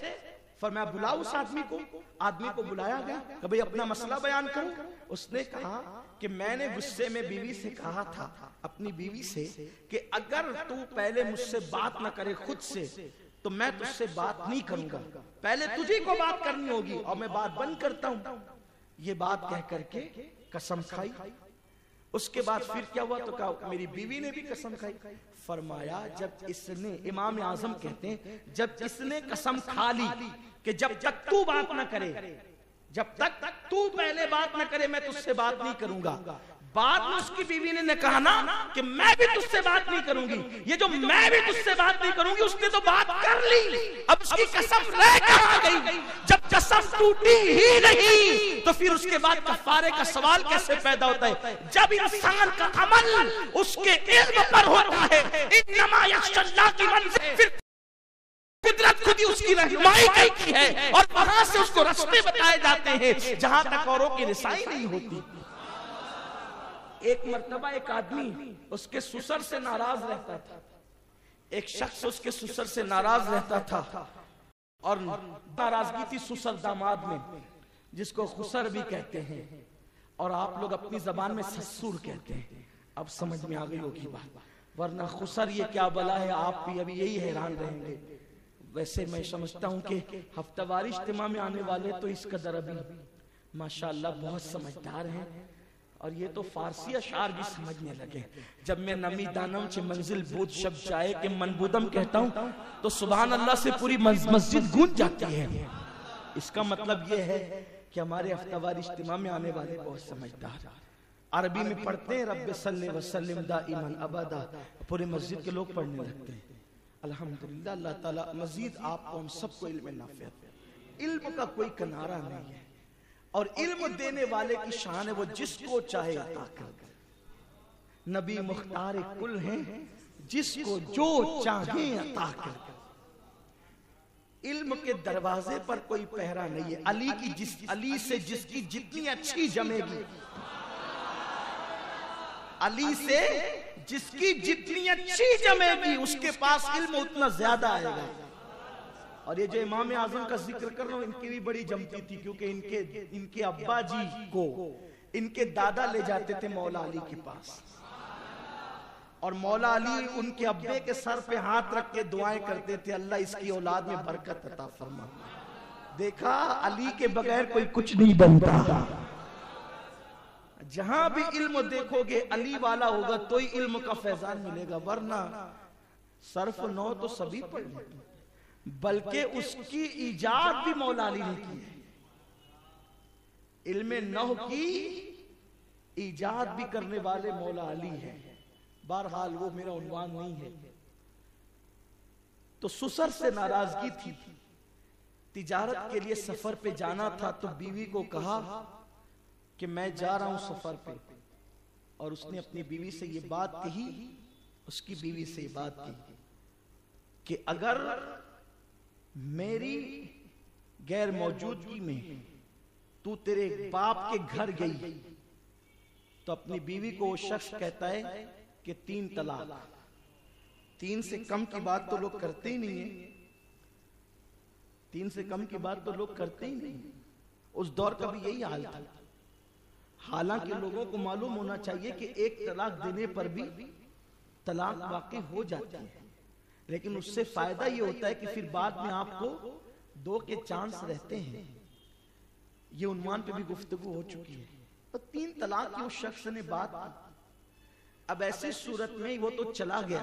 فرمایا بلاؤ اس آدمی کو بلایا گیا کہ بھئی اپنا مسئلہ بیان کرو. اس نے کہا کہ میں نے غصے میں بیوی سے کہا تھا, اپنی بیوی سے, کہ اگر تو پہلے مجھ سے بات نہ کرے خود سے تو میں تجھ سے بات نہیں کروں گا, پہلے تجھے کو بات کرنی ہوگی اور میں بات بند کرتا ہوں. یہ بات کہہ کر کے قسم کھائی. اس کے بعد پھر کیا ہوا تو کہا میری بیوی نے بھی قسم کھائی. فرمایا جب اس نے, امام اعظم کہتے ہیں جب اس نے قسم کھا لی کہ جب تک تو بات نہ کرے, جب تک تو پہلے بات نہ کرے میں تجھ سے بات نہیں کروں گا. بعد میں اس کی بیوی نے کہا نا کہ میں بھی تجھ سے بات نہیں کروں گی, یہ جو میں بھی تجھ سے بات نہیں کروں گی اس نے تو بات کر لی, اب اس کی قسم رہ کہاں گئی؟ جب قسم ٹوٹی ہی نہیں تو پھر اس کے بعد کفارے کا سوال کیسے پیدا ہوتا ہے؟ جب انسان کا عمل اس کے علم پر ہوتا ہے, انما یخشی اللہ کی منزل, پھر فطرت خود ہی اس کی رہنمائی کی ہے اور وہاں سے اس کو راستے بتائے جاتے ہیں جہاں تک اوروں کی رسائی نہیں ہوتی. ایک مرتبہ ایک آدمی اس کے سسر سے ناراض رہتا تھا, ایک شخص اس کے سسر سے ناراض رہتا تھا, اور ناراضگی تھی سسر داماد میں. جس کو خسر بھی کہتے ہیں، اور آپ لوگ اپنی زبان میں سسور کہتے ہیں۔ اب سمجھ میں آ گئی ہوگی بات، ورنہ خسر یہ کیا بلا ہے، آپ بھی ابھی یہی حیران رہیں گے۔ ویسے میں سمجھتا ہوں کہ ہفتہ واری اجتماع میں آنے والے تو اس قدر ابھی ماشاءاللہ بہت سمجھدار ہیں، اور یہ تو فارسی اشعار بھی سمجھنے لگے۔ جب میں نمی دانم چھ منزل بود شب جائے کہ من بودم کہتا ہوں تو سبحان اللہ سے پوری مسجد گونج جاتی ہے۔ اس کا مطلب یہ ہے کہ ہمارے ہفتہ واری اجتماع میں آنے والے بہت سمجھدار، عربی میں پڑھتے ہیں رب صلی وسلم دائما ابدا، پورے مسجد کے لوگ پڑھنے لگتے ہیں۔ الحمدللہ، اللہ تعالیٰ مزید آپ کو ہم سب کو علم نافع۔ علم کا کوئی کنارہ نہیں ہے، اور علم دینے والے کی شان ہے وہ جس کو چاہے عطا کر۔ نبی مختار کل ہیں، جس کو جو چاہیں عطا کر۔ علم کے دروازے پر کوئی پہرا نہیں ہے۔ علی سے جس کی جتنی اچھی جمے گی، علی سے جس کی جتنی اچھی جمے گی اس کے پاس علم اتنا زیادہ آئے گا۔ اور یہ جو امام اعظم کا ذکر کر رہا ہوں، ان کی بھی بڑی جمتی تھی، کیونکہ ان کے ابا جی کو ان کے دادا لے جاتے تھے مولا علی کے پاس، اور مولا علی ان کے ابے کے سر پہ ہاتھ رکھ کے دعائیں کرتے تھے، اللہ اس کی اولاد میں برکت عطا فرما۔ دیکھا، علی کے بغیر کوئی کچھ نہیں بنتا۔ جہاں بھی علم دیکھو گے علی والا ہوگا تو ہی علم کا فیضان ملے گا، ورنہ صرف نو تو سبھی پڑھ لیتے، بلکہ اس کی ایجاد بھی مولا علی نے کی ہے۔ علم نحو کی ایجاد بھی کرنے والے مولا علی ہیں۔ بہرحال وہ میرا عنوان نہیں ہے۔ تو سسر سے ناراضگی تھی، تجارت کے لیے سفر پہ جانا تھا، تو بیوی کو کہا کہ میں جا رہا ہوں سفر پہ، اور اس نے اپنی بیوی سے یہ بات کہی، اس کی بیوی سے یہ بات کہی کہ اگر میری غیر موجودگی میں تو تیرے باپ کے گھر گئی تو اپنی بیوی کو وہ شخص کہتا ہے کہ 3 طلاق۔ 3 سے کم کی بات تو لوگ کرتے ہی نہیں ہیں، 3 سے کم کی بات تو لوگ کرتے ہی نہیں۔ اس دور کا بھی یہی حال تھا۔ حالانکہ لوگوں کو معلوم ہونا چاہیے کہ 1 طلاق دینے پر بھی طلاق واقع ہو جاتی ہے، لیکن اس سے فائدہ یہ ہوتا ہے کہ پھر بعد میں آپ کو 2 کے چانس رہتے ہیں۔ یہ عنوان پہ بھی گفتگو ہو چکی ہے۔ تو 3 طلاق کی اس شخص نے بات کی۔ اب ایسی صورت میں وہ تو چلا گیا،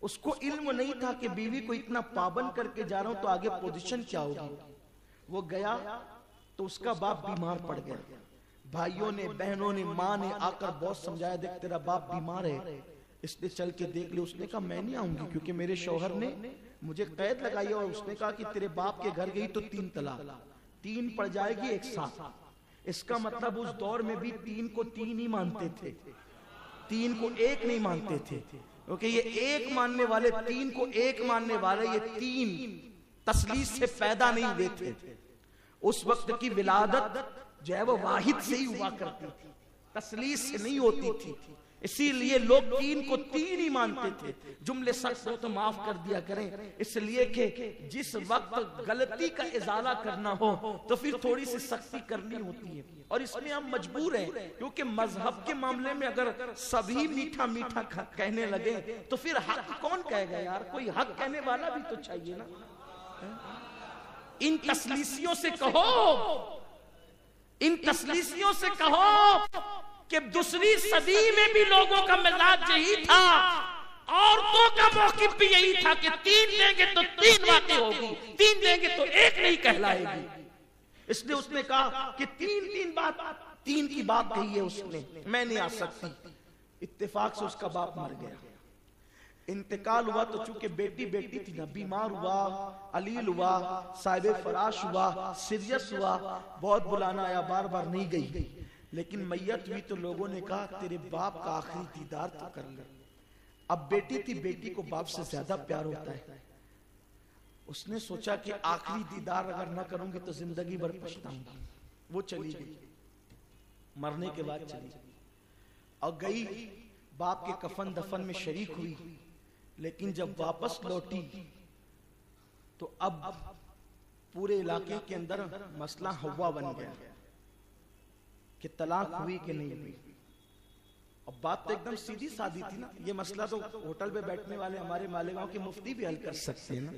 اس کو علم نہیں تھا کہ بیوی کو اتنا پابند کر کے جا رہا ہوں تو آگے پوزیشن کیا ہوگی۔ وہ گیا تو اس کا باپ بیمار پڑ گیا۔ بھائیوں نے، بہنوں نے، ماں نے آ کر بہت سمجھایا، دیکھ تیرا باپ بیمار ہے، اس نے چل کے دیکھ لے۔ اس نے کہا میں نہیں آؤں گی، کیونکہ میرے شوہر نے مجھے قید لگائی، اور اس نے کہا کہ تیرے باپ کے گھر گئی تو 3 طلاق، 3 پڑ جائے گی ایک ساتھ۔ اس کا مطلب اس دور میں بھی 3 کو 3 ہی مانتے تھے، 3 کو 1 نہیں مانتے تھے، کیونکہ یہ 1 ماننے والے، 3 کو 1 ماننے والے، یہ 3 تثلیث سے پیدا نہیں ہوئے تھے۔ اس وقت کی ولادت جو ہے وہ واحد سے ہی ہوا کرتی تھی، تثلیث سے نہیں ہوتی تھی، اسی لیے لوگ 3 کو 3 ہی مانتے تھے۔ جملے سخت ہو تو معاف کر دیا کریں، اس لیے کہ جس وقت غلطی کا ازالہ کرنا ہو تو پھر تھوڑی سی سختی کرنی ہوتی ہے، اور اس میں ہم مجبور ہیں، کیونکہ مذہب کے معاملے میں اگر سبھی میٹھا میٹھا کہنے لگے تو پھر حق کون کہے گا یار؟ کوئی حق کہنے والا بھی تو چاہیے نا۔ ان تثلیثیوں سے کہو، ان تثلیثیوں سے کہو کہ 2ویں صدی میں بھی لوگوں کا مزاج یہی تھا، عورتوں کا موقف بھی یہی تھا کہ 3 دیں گے تو 3 باتیں ہوگی، 3 دیں گے تو 1 نہیں کہلائے گی۔ اس لیے اس نے کہا کہ 3 کی بات کہی ہے اس نے، میں نہیں آ سکتی۔ اتفاق سے اس کا باپ مر گیا، انتقال ہوا تو چونکہ بیٹی تھی نا، بیمار ہوا، علیل ہوا، صاحب فراش ہوا، سیریس ہوا، بہت بلانا آیا، بار بار نہیں گئی، لیکن میت ہوئی تو لوگوں نے کہا تیرے باپ کا آخری دیدار تو کر لے۔ اب بیٹی تھی، بیٹی کو باپ سے زیادہ پیار ہوتا ہے، اس نے سوچا کہ آخری دیدار اگر نہ کروں گی تو زندگی بھر پچھتاؤں گی۔ وہ چلی گئی، مرنے کے بعد چلی گئی، اور گئی باپ کے کفن دفن میں شریک ہوئی، لیکن جب واپس لوٹی تو اب پورے علاقے کے اندر مسئلہ ہوا بن گیا کہ طلاق ہوئی کہ نہیں ہوئی. اب بات تو ایک دم سیدھی سادی تھی نا. یہ مسئلہ تو ہوٹل پہ بیٹھنے والے ہمارے مالیگاؤں کے مفتی بھی حل کر سکتے ہیں نا,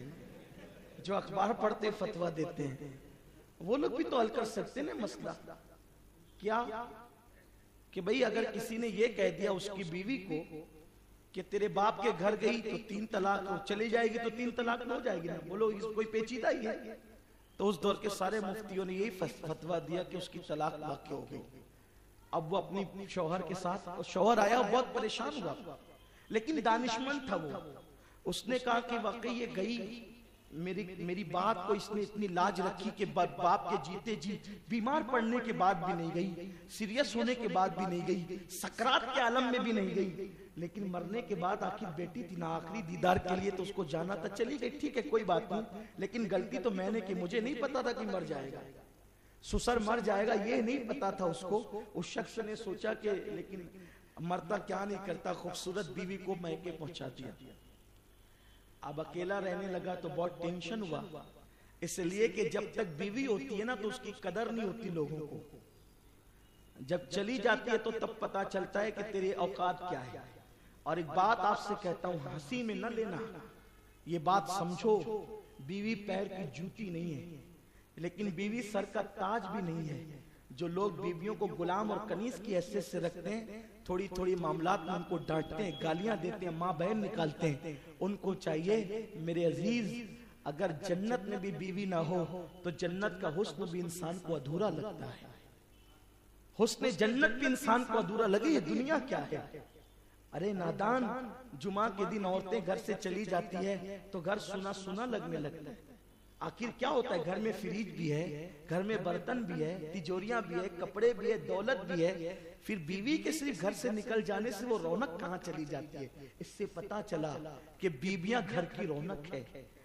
جو اخبار پڑھتے فتویٰ دیتے ہیں وہ لوگ بھی تو حل کر سکتے ہیں مسئلہ. کیا کہ بھئی اگر کسی نے یہ کہہ دیا اس کی بیوی کو کہ تیرے باپ کے گھر گئی تو 3 طلاق, چلی جائے گی تو 3 طلاق نہ ہو جائے گی نا, بولو اس کوئی پیچیدہ ہی ہے. تو اس دور کے سارے مفتیوں نے یہی فتویٰ دیا کہ اس کی طلاق واقع ہو گئی. اب وہ اپنی شوہر کے ساتھ, شوہر آیا بہت پریشان ہوا, لیکن دانشمند تھا وہ. اس نے کہا کہ واقعی یہ گئی, میری بات کو اس نے اتنی لاج رکھی کہ باپ کے جیتے جی بیمار پڑنے کے بعد بھی نہیں گئی, سیریس ہونے کے بعد بھی نہیں گئی, سکرات کے عالم میں بھی نہیں گئی, لیکن مرنے کے بعد آخر بیٹی تھی نا, آخری دیدار کے لیے تو اس کو جانا تھا, چلی گئی, ٹھیک ہے کوئی بات نہیں, لیکن غلطی تو میں نے کی, مجھے نہیں پتا تھا کہ مر جائے گا, سسر مر جائے گا یہ نہیں پتا تھا اس کو. اس شخص نے سوچا کہ لیکن مرتا کیا نہیں کرتا, خوبصورت بیوی کو میکے پہنچا دیا. اب اکیلا رہنے لگا تو بہت ٹینشن ہوا, اس لیے کہ جب تک بیوی ہوتی ہے نا تو اس کی قدر نہیں ہوتی لوگوں کو, جب چلی جاتی ہے تو تب پتا چلتا ہے کہ تیرے اوقات کیا ہے. اور ایک بات آپ سے کہتا ہوں, ہنسی میں نہ لینا, یہ بات سمجھو, بیوی پیر کی جوتی نہیں ہے, لیکن بیوی سر کا تاج بھی نہیں ہے. جو لوگ بیویوں کو غلام اور کنیز کی حیثیت سے رکھتے ہیں, تھوڑی تھوڑی معاملات میں ان کو ڈانٹتے ہیں, گالیاں دیتے ہیں, ماں بہن نکالتے ہیں, ان کو چاہیے میرے عزیز اگر جنت میں بھی بیوی نہ ہو تو جنت کا حسن بھی انسان کو ادھورا لگتا ہے. حسن جنت بھی انسان کو ادھورا لگے, یہ دنیا کیا ہے. ارے نادان, جمعہ کے دن عورتیں گھر سے چلی جاتی ہے تو گھر سنا سنا لگنے لگتا ہے. آخر کیا ہوتا ہے, گھر میں فریج بھی ہے, گھر میں برتن بھی ہے, تجوریاں بھی ہے, کپڑے بھی ہے, دولت بھی ہے, پھر بیوی کے صرف گھر سے نکل جانے سے وہ رونق کہاں چلی جاتی ہے. اس سے پتا چلا کہ بیویاں گھر کی رونق ہے,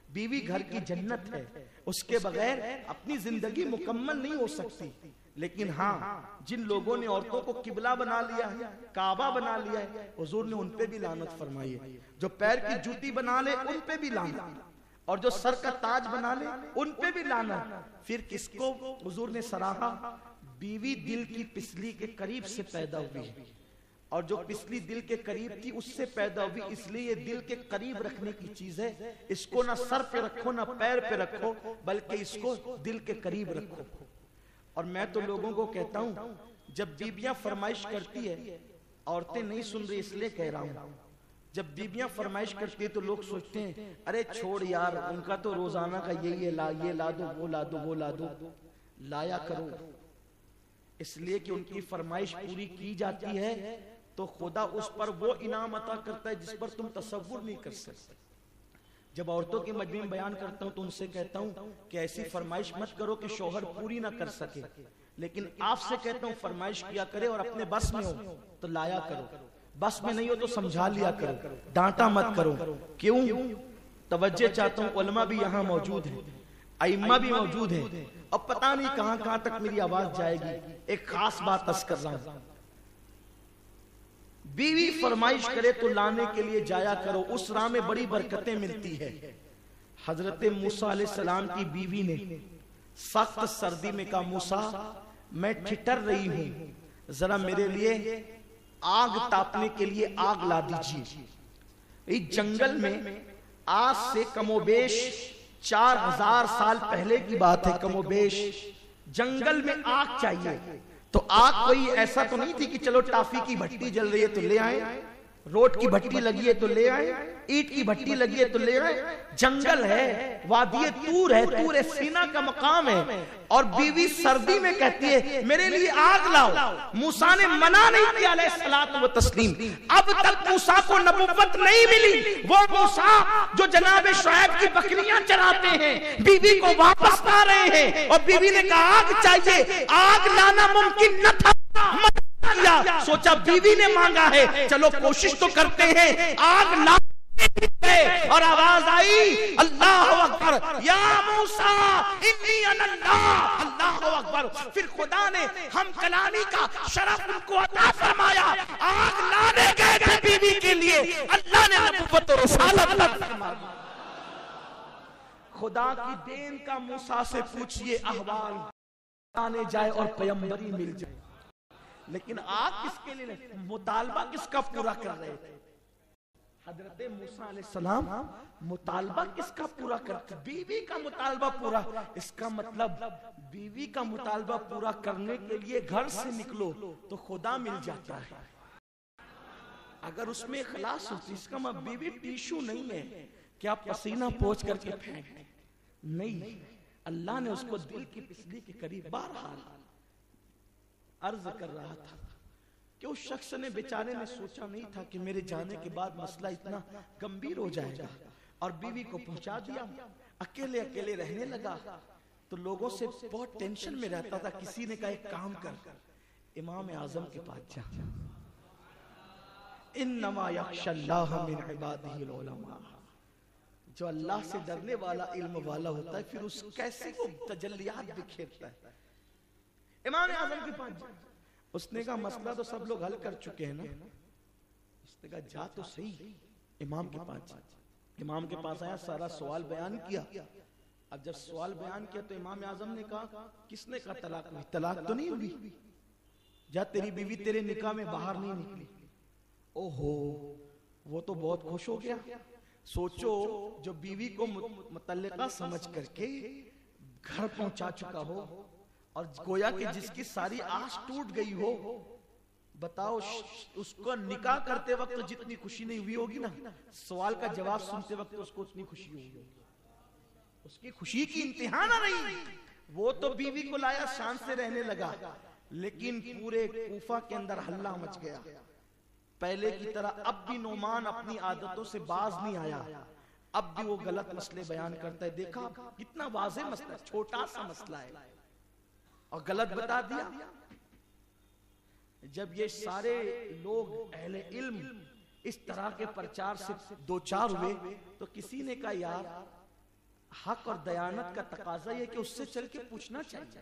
بیوی گھر کی جنت ہے, اس کے بغیر اپنی زندگی مکمل نہیں ہو سکتی. لیکن ہاں, جن لوگوں نے عورتوں کو قبلہ بنا لیا ہے, کعبہ بنا لیا ہے, حضور نے ان پہ بھی لعنت فرمائی ہے. جو پیر کی جوتی بنا لے ان پہ بھی لعنت, اور جو سر کا تاج بنا لے ان پہ بھی لعنت. پھر کس کو حضور نے سراہا, بیوی دل کی پسلی کے قریب سے پیدا ہوئی ہے, اور جو پسلی دل کے قریب تھی اس سے پیدا ہوئی, اس لیے یہ دل کے قریب رکھنے کی چیز ہے. اس کو نہ سر پہ رکھو نہ پیر پہ رکھو, بلکہ اس کو دل کے قریب رکھو. اور میں تو لوگوں کو کہتا ہوں, جب بیویاں فرمائش کرتی ہے, عورتیں نہیں سن رہی اس لیے کہہ رہا ہوں, جب بیویاں فرمائش کرتی ہے تو لوگ سوچتے ہیں ارے چھوڑ یار, ان کا تو روزانہ کا یہ لا دو, وہ لا دو, وہ لا دو. لایا کرو, اس لیے کہ ان کی فرمائش پوری کی جاتی ہے تو خدا اس پر وہ انعام عطا کرتا ہے جس پر تم تصور نہیں کر سکتے. جب عورتوں کے مجمع میں بیان کرتا ہوں تو ان سے کہتا ہوں کہ ایسی فرمائش مت کرو کہ شوہر پوری نہ کر سکے, لیکن آپ سے کہتا ہوں فرمائش کیا کرے, اور اپنے بس میں ہو تو لایا کرو, بس میں نہیں ہو تو سمجھا لیا کرو, ڈانٹا مت کرو. کیوں؟ توجہ چاہتا ہوں, علماء بھی یہاں موجود ہیں, ائمہ بھی موجود ہیں, اب پتہ نہیں کہاں کہاں تک میری آواز جائے گی. ایک خاص بات عرض کر رہا ہوں, بیوی فرمائش کرے تو لانے کے لیے جایا کرو, اس راہ میں بڑی برکتیں ملتی ہے. حضرت موسیٰ علیہ السلام کی بیوی نے سخت سردی میں کہا, موسیٰ میں ٹھٹر رہی ہوں, ذرا میرے لیے آگ تاپنے کے لیے آگ لا دیجیے. اس جنگل میں آج سے کم و بیش 4000 سال پہلے کی بات ہے, کم و بیش جنگل میں آگ چاہیے. تو آگ کوئی ایسا تو نہیں تھی کہ چلو ٹافی کی بھٹی جل رہی ہے تو لے آئیں, روٹ کی بھٹی لگی ہے تو لے آئیں, اینٹ کی بھٹی لگی ہے تو لے آئیں. جنگل ہے, وادی طور ہے, طور سینا کا مقام ہے, اور بیوی سردی میں کہتی ہے میرے لیے آگ لاؤ. موسیٰ نے منع نہیں کیا علیہ الصلوۃ والتسلیم. اب تک موسیٰ کو نبوت نہیں ملی, وہ موسیٰ جو جناب شعیب کی بکریاں چراتے ہیں بیوی کو واپس لا رہے ہیں, اور بیوی نے کہا آگ چاہیے, آگ لانا ممکن نہ تھا, سوچا بیوی نے مانگا ہے چلو کوشش تو کرتے ہیں, آگ لا, اور آواز آئی اللہ اکبر, یا موسیٰ انی انا اللہ, اللہ اکبر. پھر خدا نے ہم کلامی کا شرف ان کو عطا فرمایا, آگ لانے گئے تھے بیوی کے لیے, اللہ نے نبوت و رسالت عطا فرمایا. خدا کی دین کا موسیٰ سے پوچھئے احوال آنے جائے اور پیمبری مل جائے. لیکن آپ کس کے لیے مطالبہ کس کا پورا کر رہے تھے؟ حضرت موسیٰ علیہ السلام مطالبہ کس کا پورا کرتے؟ بیوی کا مطالبہ پورا. اس کا مطلب بیوی کا مطالبہ پورا کرنے کے لیے گھر سے نکلو تو خدا مل جاتا ہے. اگر اس میں اخلاص ہوتی، اس کا مطلب بیوی ٹیشو نہیں ہے کہ آپ پسینہ پوچھ کر کے پھینک نہیں. اللہ نے اس کو دل کی پسلی کے قریب بہرحال عرض کر رہا تھا کہ اس شخص نے بیچارے نے سوچا نہیں تھا کہ میرے جانے کے بعد مسئلہ اتنا گمبھیر ہو جائے گا، اور بیوی کو پہنچا دیا. اکیلے اکیلے رہنے لگا تو لوگوں سے بہت ٹینشن میں رہتا تھا. کسی نے کہا ایک کام کر، امام اعظم کے پاس جا. انما یخشی اللہ من عبادہ العلماء. جو اللہ سے ڈرنے والا علم والا ہوتا ہے پھر اس کیسے وہ تجلیات بکھیرتا ہے. امام اعظم کے پاس جا. اس نے کہا مسئلہ تو سب لوگ حل کر چکے ہیں نا. اس نے کہا جا تو صحیح امام کے پاس جا. امام کے پاس آیا، سارا سوال بیان کیا. اب جب سوال بیان کیا تو امام اعظم نے کہا کس نے کہا طلاق ہوئی؟ طلاق تو نہیں ہوئی. جا تیری بیوی تیرے نکاح میں باہر نہیں نکلی. اوہو، وہ تو بہت خوش ہو گیا. سوچو جو بیوی کو مطلقہ سمجھ کر کے گھر پہنچا چکا ہو اور گویا کہ جس کی ساری آس ٹوٹ گئی ہو، بتاؤ اس کو نکاح کرتے وقت جتنی خوشی نہیں ہوئی ہوگی نا، سوال کا جواب سنتے وقت اس کو اتنی خوشی ہوئی ہوگی. اس کی خوشی کی انتہا نہ رہی. وہ تو بیوی کو لایا، شان سے رہنے لگا، لیکن پورے کوفہ کے اندر ہلہ مچ گیا. پہلے کی طرح اب بھی نعمان اپنی عادتوں سے باز نہیں آیا. اب بھی وہ غلط مسئلے بیان کرتا ہے. دیکھا کتنا واضح مسئلہ، چھوٹا سا مسئلہ ہے اور غلط بتا دیا. جب یہ سارے لوگ اہل علم اس طرح کے پرچار سے دو چار ہوئے تو کسی نے کہا یار حق اور دیانت کا تقاضا یہ کہ اس سے چل کے پوچھنا چاہیے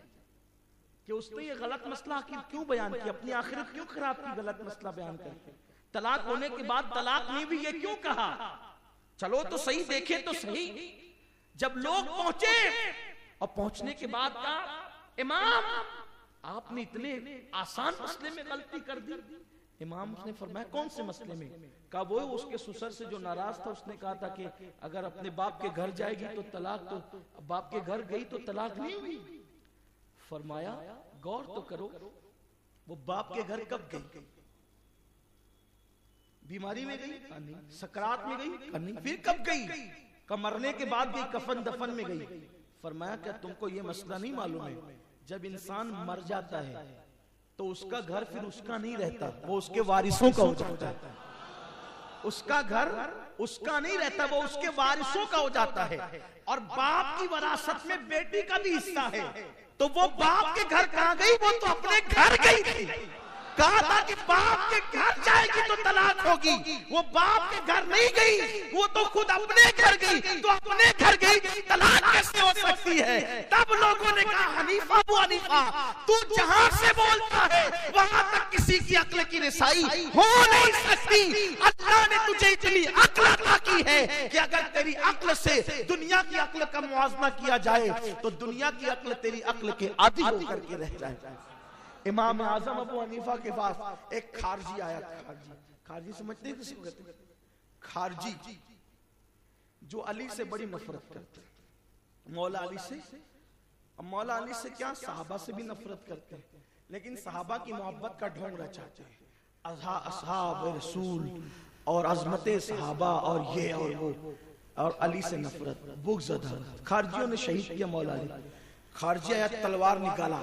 کہ اس نے یہ غلط مسئلہ کیوں بیان کیا، اپنی آخرت کیوں خراب کی غلط مسئلہ بیان کرتے. طلاق ہونے کے بعد طلاق نہیں بھی یہ کیوں کہا؟ چلو تو صحیح دیکھیں تو صحیح. جب لوگ پہنچے اور پہنچنے کے بعد کہا امام آپ نے اتنے آسان مسئلے میں غلطی کر دی. امام نے فرمایا کون سے مسئلے میں؟ کہا وہ اس کے سسر سے جو ناراض تھا، اس نے کہا تھا کہ اگر اپنے باپ کے گھر جائے گی تو طلاق، تو باپ کے گھر گئی تو طلاق نہیں ہوئی. فرمایا غور تو کرو، وہ باپ کے گھر کب گئی؟ بیماری میں گئی؟ نہیں. سکرات میں گئی؟ نہیں. پھر کب گئی؟ کہ مرنے کے بعد بھی کفن دفن میں گئی. فرمایا کہ تم کو یہ مسئلہ نہیں معلوم ہے، جب انسان مر جاتا ہے تو اس کا گھر پھر اس کا نہیں رہتا، وہ اس کے وارثوں کا ہو جاتا ہے. اس کا گھر اس کا نہیں رہتا، وہ اس کے وارثوں کا ہو جاتا ہے. اور باپ کی وراثت میں بیٹی کا بھی حصہ ہے. تو وہ باپ کے گھر کہاں گئی؟ وہ تو اپنے گھر گئی تھی. کہا تھا کہ باپ کے گھر جائے گی تو طلاق ہوگی. وہ باپ کے گھر نہیں گئی، وہ تو خود اپنے گھر گئی. تو اپنے گھر گئی، طلاق کیسے ہو سکتی ہے؟ تب لوگوں نے کہا حنیفہ ابو حنیفہ تو جہاں سے بولتا ہے وہاں تک کسی کی عقل کی رسائی ہو نہیں سکتی. اللہ نے تجھے اتنی عقل عطا کی ہے کہ اگر تیری عقل سے دنیا کی عقل کا موازنہ کیا جائے تو دنیا کی عقل تیری عقل کے عادی ہو کر کے رہ جائے. امام اعظم ابو حنیفہ کے پاس ایک خارجی آیا. خارجی سمجھتے ہیں کسی کو کہتے ہیں؟ خارجی جو علی سے بڑی نفرت کرتے ہیں، مولا علی سے. اب مولا علی سے کیا، صحابہ سے بھی نفرت کرتے ہیں، لیکن صحابہ کی محبت کا ڈھونگا چاہتے ہیں. اصحاب رسول اور عظمت صحابہ اور یہ اور وہ، اور علی سے نفرت، بغض عداوت. خارجیوں نے شہید کیا مولا علی. خارجی آیا، تلوار نکالا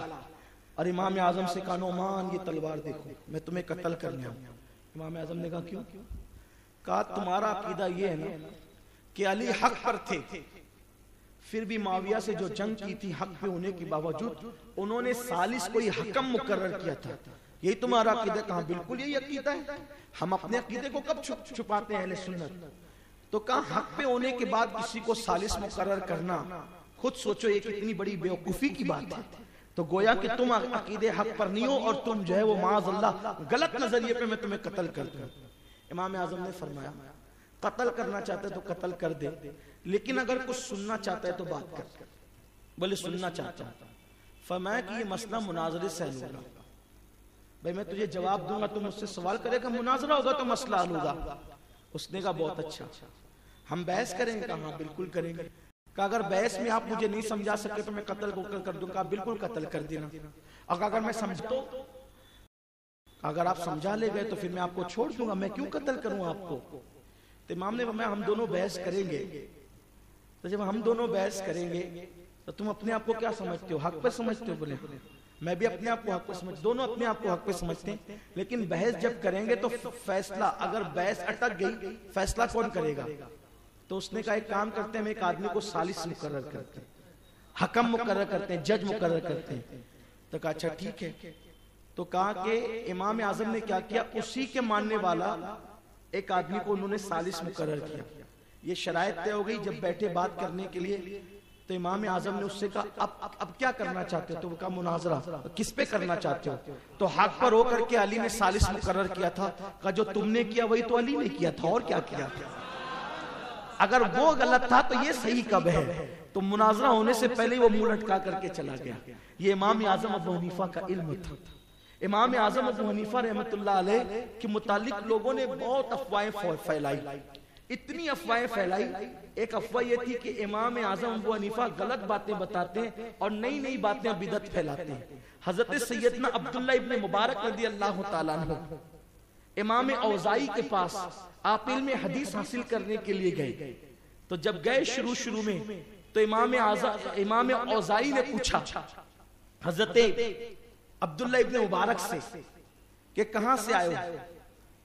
اور امام اعظم سے کہا نعمان یہ تلوار دیکھو، میں تمہیں قتل کرنے آؤں. امام اعظم نے کہا کیوں؟ کہا تمہارا عقیدہ یہ ہے نا کہ علی حق پر تھے، پھر بھی معاویہ سے جو جنگ کی تھی حق پہ ہونے کے باوجود انہوں نے ثالث کوئی حکم مقرر کیا تھا. یہی تمہارا عقیدہ؟ کہا بالکل یہی عقیدہ ہے. ہم اپنے عقیدے کو کب چھپاتے ہیں اہل سنت؟ تو کہا حق پہ ہونے کے بعد کسی کو ثالث مقرر کرنا، خود سوچو یہ کتنی بڑی بیوقوفی کی بات ہے. تو گویا کہ تم عقیدے حق پر نہیں ہو اور تم جو ہے وہ معاذ اللہ غلط نظریے پہ میں تمہیں قتل کر دوں. امام اعظم نے فرمایا قتل کرنا چاہتا ہے تو قتل کر دے، لیکن اگر کچھ سننا چاہتا ہے تو بات کر۔ بولے سننا چاہتا ہوں۔ فرمایا کہ یہ مسئلہ مناظرے سے حل ہوگا، بھئی میں تجھے جواب دوں گا تو مجھ سے سوال کرے گا، مناظرہ ہوگا تو مسئلہ حل ہوگا۔ اس نے کہا بہت اچھا، ہم بحث کریں گے؟ کہا بالکل کریں گے۔ کہ اگر بحث میں آپ مجھے نہیں سمجھا سکے تو میں قتل کو کر دوں گا، بالکل قتل کر دینا۔ اگر میں سمجھتا ہوں، اگر آپ سمجھا لے گئے تو پھر میں آپ کو چھوڑ دوں گا، میں کیوں قتل کروں آپ کو؟ تو امام نے فرمایا ہم دونوں بحث کریں گے، تو جب ہم دونوں بحث کریں گے تو تم اپنے آپ کو کیا سمجھتے ہو؟ حق پہ سمجھتے ہو؟ بولے میں بھی اپنے آپ کو حق پہ سمجھتے، دونوں اپنے آپ کو حق پہ سمجھتے ہیں، لیکن بحث جب کریں گے تو فیصلہ، اگر بحث اٹک گئی فیصلہ کون کرے گا؟ تو اس نے کہا ایک کام کرتے ہیں، ہم ایک آدمی کو ثالث مقرر کرتے ہیں، حکم مقرر کرتے ہیں، جج مقرر کرتے ہیں۔ تو کہا اچھا ٹھیک ہے۔ تو کہا کہ امام اعظم نے کیا کیا، اسی کے ماننے والا ایک آدمی کو انہوں نے ثالث مقرر کیا۔ یہ شرائط طے ہو گئی، جب بیٹھے بات کرنے کے لیے تو امام اعظم نے اس سے کہا اب کیا کرنا چاہتے ہو؟ تو وہ کہا مناظرہ۔ کس پہ کرنا چاہتے ہو؟ تو حق پر ہو کر کے علی نے ثالث مقرر کیا تھا۔ کہا جو تم نے کیا وہی تو علی نے کیا تھا، اور کیا کیا تھا؟ اگر وہ غلط تھا تو یہ صحیح کب ہے؟ تو مناظرہ ہونے سے پہلے وہ منہ لٹکا کر کے چلا گیا۔ یہ امام اعظم ابو حنیفہ کا علم تھا۔ امام اعظم ابو حنیفہ رحمۃ اللہ علیہ کے متعلق لوگوں نے بہت افواہیں پھیلائی، اتنی افواہیں پھیلائی۔ ایک افواہ یہ تھی کہ امام اعظم ابو حنیفہ غلط باتیں بتاتے ہیں اور نئی نئی باتیں بدعت پھیلاتے ہیں۔ حضرت سیدنا عبداللہ ابن مبارک رضی اللہ تعالیٰ عنہ امام اوزاعی کے پاس آپ علم حدیث حاصل کرنے کے لیے گئے۔ تو جب گئے شروع میں تو امام اوزاعی نے پوچھا حضرت عبداللہ ابن مبارک سے کہ کہاں سے آئے ہو؟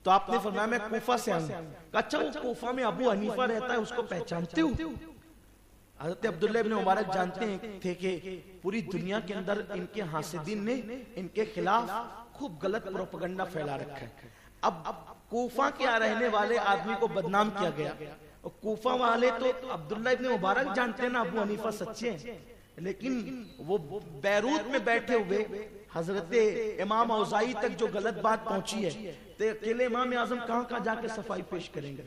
تو آپ نے فرمایا میں کوفہ سے آؤں۔ کہا اچھا وہ کوفہ میں ابو حنیفہ رہتا ہے، اس کو پہچانتے ہو؟ حضرت عبداللہ ابن مبارک جانتے تھے کہ پوری دنیا کے اندر ان کے حاسدین نے ان کے خلاف خوب غلط پروپیگنڈا پھیلا رکھا ہے۔ اب کوفہ کے رہنے والے آدمی کو بدنام کیا گیا، اور کوفہ والے تو عبداللہ ابن مبارک جانتے ہیں نا ابو حنیفہ سچے ہیں، لیکن وہ بیروت میں بیٹھے ہوئے حضرت امام اوزاعی تک جو غلط بات پہنچی ہے تو اکیلے امام اعظم کہاں جا کے صفائی پیش کریں گے؟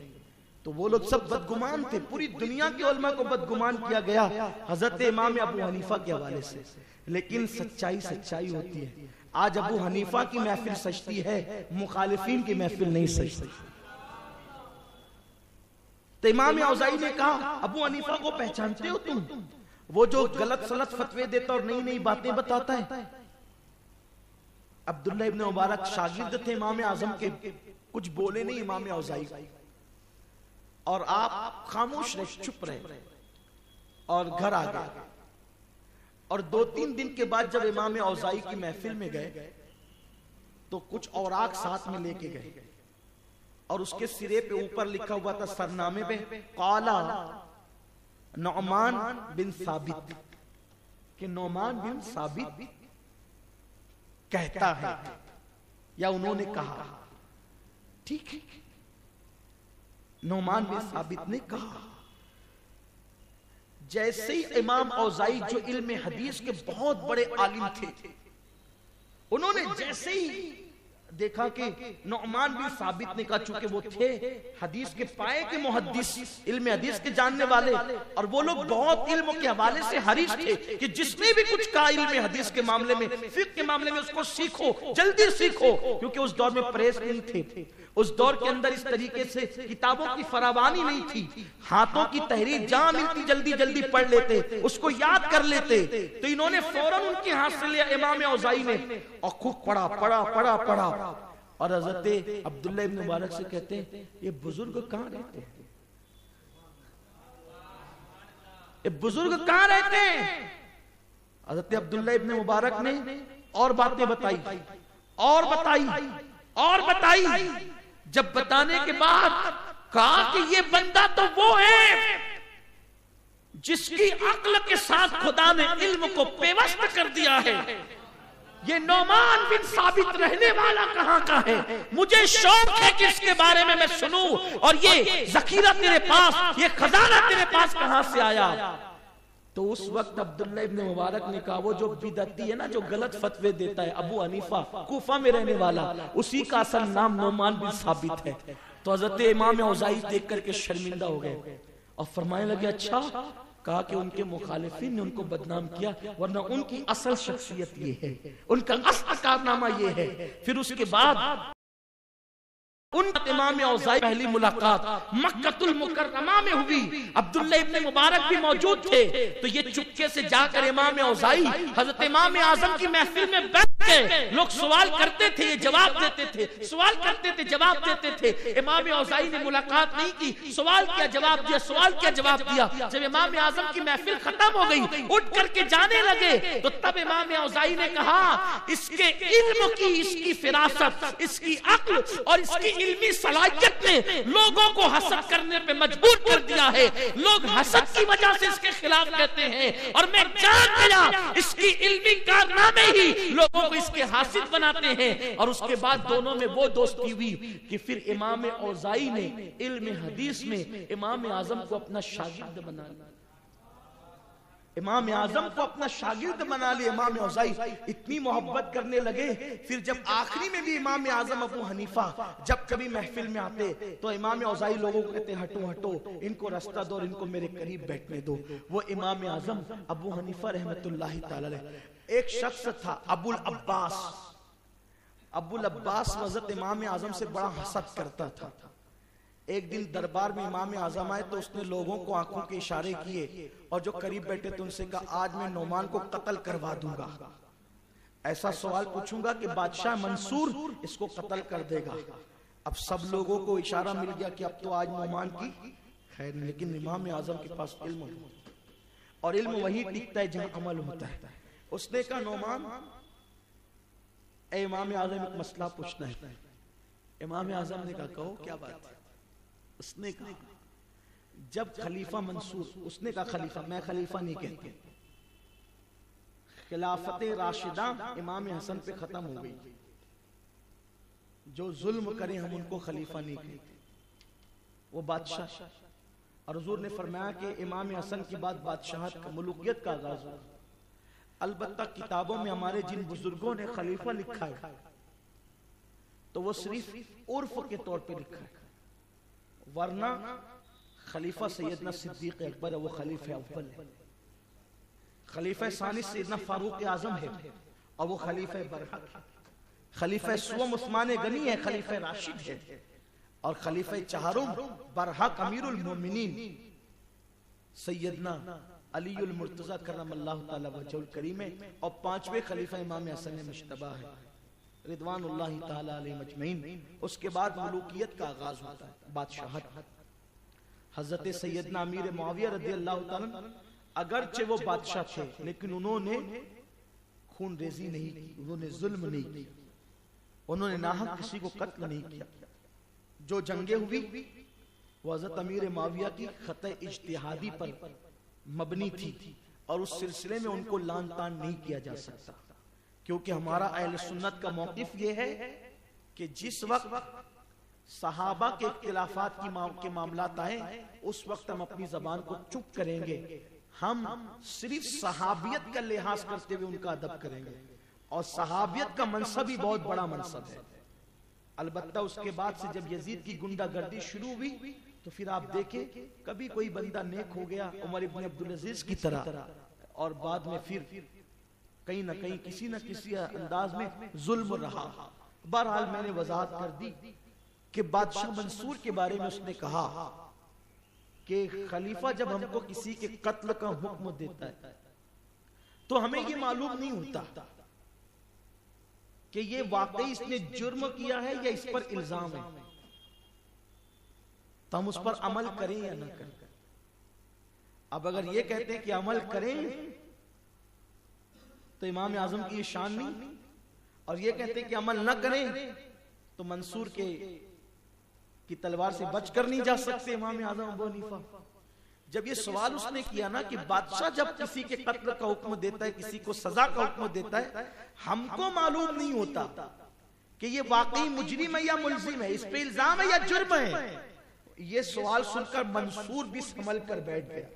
تو وہ لوگ سب بدگمان تھے، پوری دنیا کے علماء کو بدگمان کیا گیا حضرت امام ابو حنیفہ کے حوالے سے۔ لیکن سچائی ہوتی ہے۔ آج ابو حنیفہ کی محفل سجتی ہے، مخالفین کی محفل نہیں سجتی۔ تو امام اوزاعی نے کہا ابو حنیفہ کو پہچانتے ہو تم؟ وہ جو غلط سلط فتوے دیتا اور نئی نئی باتیں بتاتا ہے۔ عبداللہ ابن مبارک شاگرد تھے امام اعظم کے، کچھ بولے نہیں امام اوزاعی، اور آپ خاموش رہے، چپ رہے اور گھر آ گئے۔ اور 2-3 دن کے بعد جب امام اوزاعی کی محفل میں گئے تو کچھ اوراق ساتھ میں لے کے گئے، اور اس کے سرے پہ اوپر لکھا ہوا تھا سرنامے پہ قالا نعمان بن ثابت، کہ نعمان بن ثابت کہتا ہے یا انہوں نے کہا۔ ٹھیک ہے، نعمان بن ثابت نے کہا۔ جیسے ہی امام اوزاعی جو علم حدیث کے بہت بڑے عالم تھے، انہوں نے جیسے ہی دیکھا کہ نعمان بن ثابت نے کہا، چونکہ وہ تھے حدیث کے پائے کے محدث، علم حدیث کے جاننے والے، اور وہ لوگ بہت علم کے حوالے سے حریص تھے کہ جس نے بھی کچھ کہا علم حدیث کے معاملے میں، فقہ کے معاملے میں، اس کو سیکھو، جلدی سیکھو، کیونکہ اس دور میں پریس نہیں تھے، اس دور کے اندر اس طریقے سے کتابوں کی فراوانی نہیں تھی، ہاتھوں کی تحریر جہاں ملتی جلدی جلدی پڑھ لیتے، اس کو یاد کر لیتے۔ تو انہوں نے فوراً ان کے ہاتھ سے لیا امام اوزاعی نے، اور خوب پڑھا، اور حضرت عبداللہ ابن مبارک سے کہتے ہیں یہ بزرگ کہاں رہتے ہیں؟ یہ بزرگ کہاں رہتے ہیں؟ حضرت عبداللہ ابن مبارک نے اور باتیں بتائی، جب بتانے کے بعد کہا کہ یہ بندہ تو وہ ہے جس کی عقل کے ساتھ خدا نے علم کو پیوست کر دیا ہے۔ یہ نعمان بن ثابت رہنے والا کہاں کا ہے؟ مجھے شوق ہے کہ اس کے بارے میں سنوں، اور یہ ذخیرہ تیرے پاس، یہ خزانہ تیرے پاس کہاں سے آیا؟ تو اس وقت عبداللہ ابن مبارک نے کہا وہ جو بدعتی ہے نا، جو غلط فتوے دیتا ہے، ابو حنیفہ کوفہ میں رہنے والا، اسی کا اصل نام نعمان بن ثابت ہے۔ تو حضرت امام اوزاعی دیکھ کر کے شرمندہ ہو گئے اور فرمانے لگے اچھا، کہا کہ ان کے مخالفین نے ان کو بدنام کیا، ورنہ ان کی اصل شخصیت یہ ہے، ان کا اصل کارنامہ یہ ہے۔ پھر اس کے بعد ان امام اوزاعی پہلی ملاقات مکہ المکرمہ میں ہوئی، عبداللہ ابن مبارک بھی موجود تھے، تو یہ چپکے سے جا کر امام اوزاعی حضرت امام اعظم کی محفل میں بیٹھ گئے۔ لوگ سوال کرتے تھے، یہ جواب دیتے تھے، سوال کرتے تھے، جواب دیتے تھے۔ امام اوزاعی نے ملاقات نہیں کی، سوال کیا جواب دیا، سوال کیا جواب دیا۔ جب امام اعظم کی محفل ختم ہو گئی، اٹھ کر کے جانے لگے، تو تب امام اوزاعی نے کہا اس کے علم کی، اس کی فراست، اس کی عقل اور اس کی علمی صلاحیت نے لوگوں کو حسد کرنے پہ مجبور کر دیا ہے۔ لوگ حسد کی وجہ سے اس کے خلاف کہتے ہیں، اور میں جان گیا اس کی علمی کارنامے ہی لوگوں کو اس کے حاسد بناتے ہیں۔ اور اس کے بعد دونوں میں وہ دوستی ہوئی کہ پھر امام اوزاعی نے علم حدیث میں امام اعظم کو اپنا شاگرد بنا لیا، امام اعظم کو اپنا شاگرد بنا لیا۔ امام اوزاعی اتنی محبت کرنے لگے، پھر جب آخری میں بھی امام اعظم ابو حنیفہ جب کبھی محفل میں آتے تو امام اوزاعی لوگوں کو کہتے ہٹو ہٹو، ان کو رستہ دو، ان کو میرے قریب بیٹھنے دو۔ وہ امام اعظم ابو حنیفہ رحمت اللہ تعالی علیہ، ایک شخص تھا ابو العباس، ابو العباس حضرت امام اعظم سے بڑا حسد کرتا تھا۔ ایک دن دربار میں امام اعظم آئے تو اس نے لوگوں کو آنکھوں کے اشارے کیے، اور جو قریب بیٹھے تھے ان سے کہا آج میں نعمان کو قتل کروا دوں گا، ایسا سوال پوچھوں گا کہ بادشاہ منصور اس کو قتل کر دے گا۔ اب سب لوگوں کو اشارہ مل گیا کہ اب تو آج نعمان کی خیر نہیں، لیکن امام اعظم کے پاس علم ہے، اور علم وہی ٹکتا ہے جہاں عمل ہوتا ہے۔ اس نے کہا نعمان، اے امام اعظم ایک مسئلہ پوچھنا ہے۔ امام اعظم نے کہا کہو کیا بات ہے؟ اس نے کہا جب خلیفہ منصور، اس نے کہا خلیفہ، میں خلیفہ نہیں کہتا، خلافت راشدہ امام حسن پہ ختم ہو گئی، جو ظلم کریں ہم ان کو خلیفہ نہیں کہتے، وہ بادشاہ۔ اور حضور نے فرمایا کہ امام حسن کی بعد بادشاہت کا، ملوکیت کا آغاز ہوا۔ البتہ کتابوں میں ہمارے جن بزرگوں نے خلیفہ لکھا ہے تو وہ صرف عرف کے طور پہ لکھا ہے، ورنہ خلیفہ سیدنا صدیق اکبر ہے، وہ خلیفہ اول ہے۔ خلیفہ ثانی سیدنا فاروق اعظم ہے، اور وہ خلیفہ برحق ہے۔ خلیفہ سوم عثمان غنی ہے، خلیفہ راشد ہے، اور خلیفہ چہارم برحق امیر المومنین سیدنا علی المرتضی کرم اللہ تعالی وجہ الکریم ہے، اور پانچویں خلیفہ امام حسن مجتبی ہے رضوان اللہ تعالی علیہ مجمعین۔ اس کے بعد ملوکیت کا آغاز ہوتا ہے، بادشاہت۔ حضرت سیدنا امیر معاویہ رضی اللہ تعالی اگرچہ وہ بادشاہ تھے، لیکن انہوں نے خون ریزی نہیں کی، انہوں نے ظلم نہیں کی، انہوں نے ناحق کسی کو قتل نہیں کیا۔ جو جنگیں ہوئی وہ حضرت امیر معاویہ کی خطۂ اجتہادی پر مبنی تھی، اور اس سلسلے میں ان کو لان تان نہیں کیا جا سکتا، کیونکہ ہمارا اہل سنت کا موقف یہ ہے کہ جس وقت صحابہ کے اختلافات کے معاملات آئیں اس وقت ہم اپنی زبان کو چپ کریں گے، ہم صرف صحابیت کا لحاظ کرتے ہوئے ان کا ادب کریں گے، اور صحابیت کا منصب ہی بہت بڑا منصب ہے۔ البتہ اس کے بعد سے جب یزید کی گنڈا گردی شروع ہوئی تو پھر آپ دیکھیں کبھی کوئی بندہ نیک ہو گیا عمر ابن عبدالعزیز کی طرح، اور بعد میں پھر کہیں نہ کہیں کسی نہ کسی انداز میں ظلم رہا۔ بہرحال میں نے وضاحت کر دی کہ بادشاہ منصور کے بارے میں اس نے کہا کہ خلیفہ جب ہم کو کسی کے قتل کا حکم دیتا ہے تو ہمیں یہ معلوم نہیں ہوتا کہ یہ واقعی اس نے جرم کیا ہے یا اس پر الزام ہے، تو ہم اس پر عمل کریں یا نہ کریں۔ اب اگر یہ کہتے ہیں کہ عمل کریں تو امام اعظم کی یہ شان نہیں، اور یہ کہتے ہیں کہ عمل نہ کریں تو منصور کی تلوار سے بچ کر نہیں جا سکتے امام اعظم ابو حنیفہ۔ جب یہ سوال اس نے کیا نا کہ بادشاہ جب کسی کے قتل کا حکم دیتا ہے، کسی کو سزا کا حکم دیتا ہے، ہم کو معلوم نہیں ہوتا کہ یہ واقعی مجرم ہے یا ملزم ہے، اس پہ الزام ہے یا جرم ہے۔ یہ سوال سن کر منصور بھی سنبھل کر بیٹھ گیا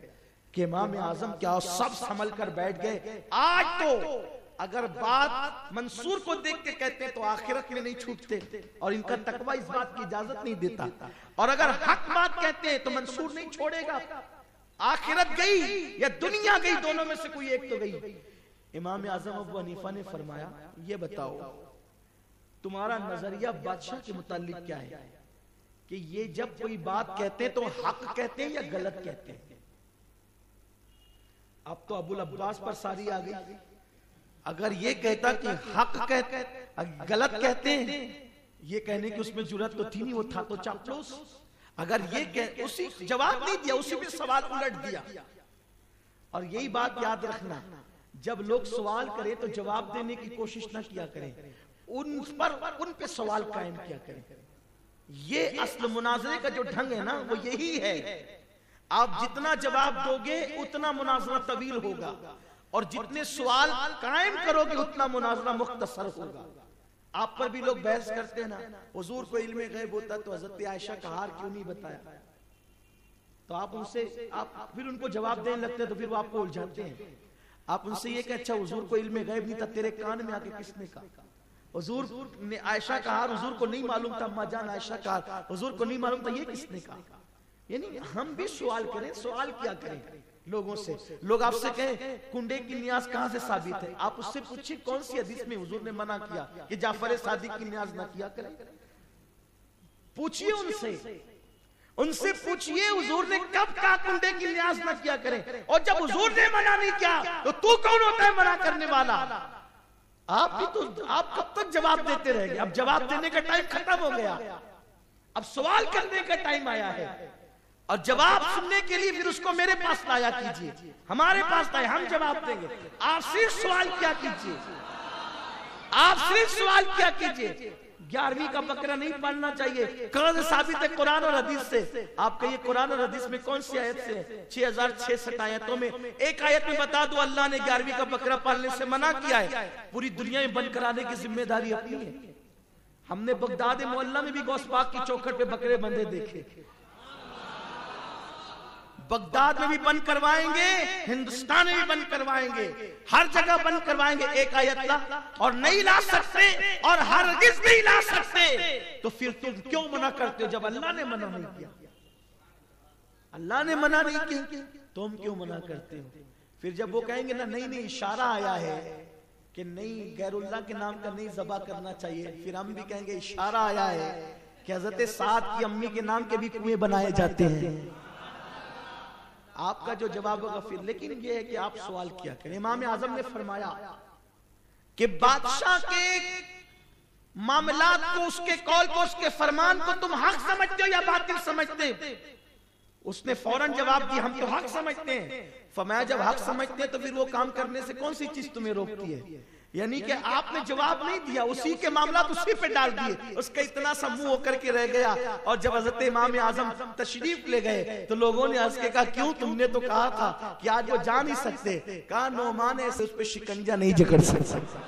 کہ امام اعظم کیا، سب سنبھل کر بیٹھ گئے۔ آج تو اگر بات منصور کو دیکھ کے کہتے ہیں تو آخرت میں نہیں چھوٹتے، اور ان کا تقوی اس بات کی اجازت نہیں دیتا، اور اگر حق بات کہتے ہیں تو منصور نہیں چھوڑے گا، آخرت گئی یا دنیا گئی، دونوں میں سے کوئی ایک تو گئی۔ امام اعظم ابو حنیفہ نے فرمایا یہ بتاؤ تمہارا نظریہ بادشاہ کے متعلق کیا ہے کہ یہ جب کوئی بات کہتے ہیں تو حق کہتے ہیں یا غلط کہتے ہیں؟ اب تو ابو العباس پر ساری آ گئی، اگر یہ کہتا کہ حق کہتے غلط کہتے ہیں، یہ کہنے کی اس میں جرات تو تھی نہیں، وہ تھا تو چاپلوس۔ اگر یہ اسی جواب نہیں دیا، اسی پہ سوال الٹ دیا۔ اور یہی بات یاد رکھنا، جب لوگ سوال کریں تو جواب دینے کی کوشش نہ کیا کریں، ان پہ سوال قائم کیا کریں۔ یہ اصل مناظرے کا جو ڈھنگ ہے نا وہ یہی ہے، آپ جتنا جواب دو گے اتنا مناظرہ طویل ہوگا، اور جتنے سوال قائم کرو گے اتنا مناظرہ مختصر ہوگا۔ آپ پر بھی لوگ بحث کرتے ہیں نا، حضور کو علم غیب ہوتا تو حضرت عائشہ کا ہار کیوں نہیں بتایا؟ تو آپ پھر ان کو جواب دینے لگتے ہیں تو پھر وہ آپ کو الجھاتے ہیں۔ آپ ان سے یہ کہ اچھا حضور کو علم غیب نہیں تھا، تیرے کان میں آ کے کس نے کہا؟ حضور نے عائشہ کا ہار حضور کو نہیں معلوم تھا، اما جان عائشہ کا ہار حضور کو نہیں معلوم تھا، یہ کس نے کہا؟ یعنی ہم بھی سوال کریں، سوال کیا کریں لوگوں سے۔ لوگ آپ سے کہیں کنڈے کی نیاز کہاں سے ثابت ہے، آپ اس سے پوچھیں کون سی حدیث میں حضور نے منع کیا کہ جعفر صادق کی نیاز نہ کیا کریں؟ پوچھئے ان سے پوچھئے حضور نے کب کہا کنڈے کی نیاز نہ کیا کریں، اور جب حضور نے منع نہیں کیا تو کون ہوتا ہے منع کرنے والا؟ آپ کب تک جواب دیتے رہیں گے؟ اب جواب دینے کا ٹائم ختم ہو گیا، اب سوال کرنے کا ٹائم آیا ہے، اور جواب سننے کے لیے پھر اس کو میرے پاس لایا کیجئے، ہمارے پاس لائے، ہم جواب دیں گے۔ آپ صرف سوال کیا کیجئے، آپ صرف سوال کیا کیجئے۔ 11ویں کا بقرہ نہیں پڑھنا چاہیے، کہاں سے ثابت ہے؟ قرآن اور حدیث سے۔ آپ کہیے قرآن اور حدیث میں کون سی آیت سے ہے؟ 6066 آیتوں میں ایک آیت میں بتا دو اللہ نے 11ویں کا بقرہ پڑھنے سے منع کیا ہے۔ پوری دنیا میں بند کرانے کی ذمہ داری اپنی ہے۔ ہم نے بغداد معلیٰ میں بھی غوث پاک کی چوکھٹ پہ بکرے بندے دیکھے، بغداد میں بھی بند کروائیں گے، ہندوستان میں بھی بند کروائیں گے، ہر جگہ بند کروائیں گے۔ ایک آیت لا اور نہیں لا سکتے اور ہرگز نہیں لا سکتے تو پھر تم کیوں منع کرتے ہو جب اللہ نے منع نہیں کیا؟ اللہ نے منع نہیں کیا تم کیوں منع کرتے ہو؟ پھر جب وہ کہیں گے نا نہیں اشارہ آیا ہے کہ نہیں غیر اللہ کے نام کا نہیں ذبح کرنا چاہیے، پھر ہم بھی کہیں گے اشارہ آیا ہے کہ حضرت سعد کی امی کے نام کے بھی کنویں بنائے جاتے ہیں۔ آپ کا جو جواب ہوگا پھر، لیکن یہ ہے کہ آپ سوال کیا کریں۔ امام اعظم نے فرمایا کہ بادشاہ کے معاملات کو، اس کے قول کو، اس کے فرمان کو تم حق سمجھتے ہو یا باطل سمجھتے؟ اس نے فوراً جواب دیا ہم تو حق سمجھتے ہیں۔ فرمایا جب حق سمجھتے ہیں تو پھر وہ کام کرنے سے کون سی چیز تمہیں روکتی ہے؟ یعنی کہ آپ نے جواب نہیں دیا، اسی کے معاملات اسی پہ ڈال دیے، اس کا اتنا سا منہ ہو کر کے رہ گیا۔ اور جب حضرت امام اعظم تشریف لے گئے تو لوگوں نے ہنس کے کہا کیوں، تم نے تو کہا تھا کہ آج وہ جا نہیں سکتے۔ کہا نعمان ایسے اس پہ شکنجہ نہیں جکڑ سکتا۔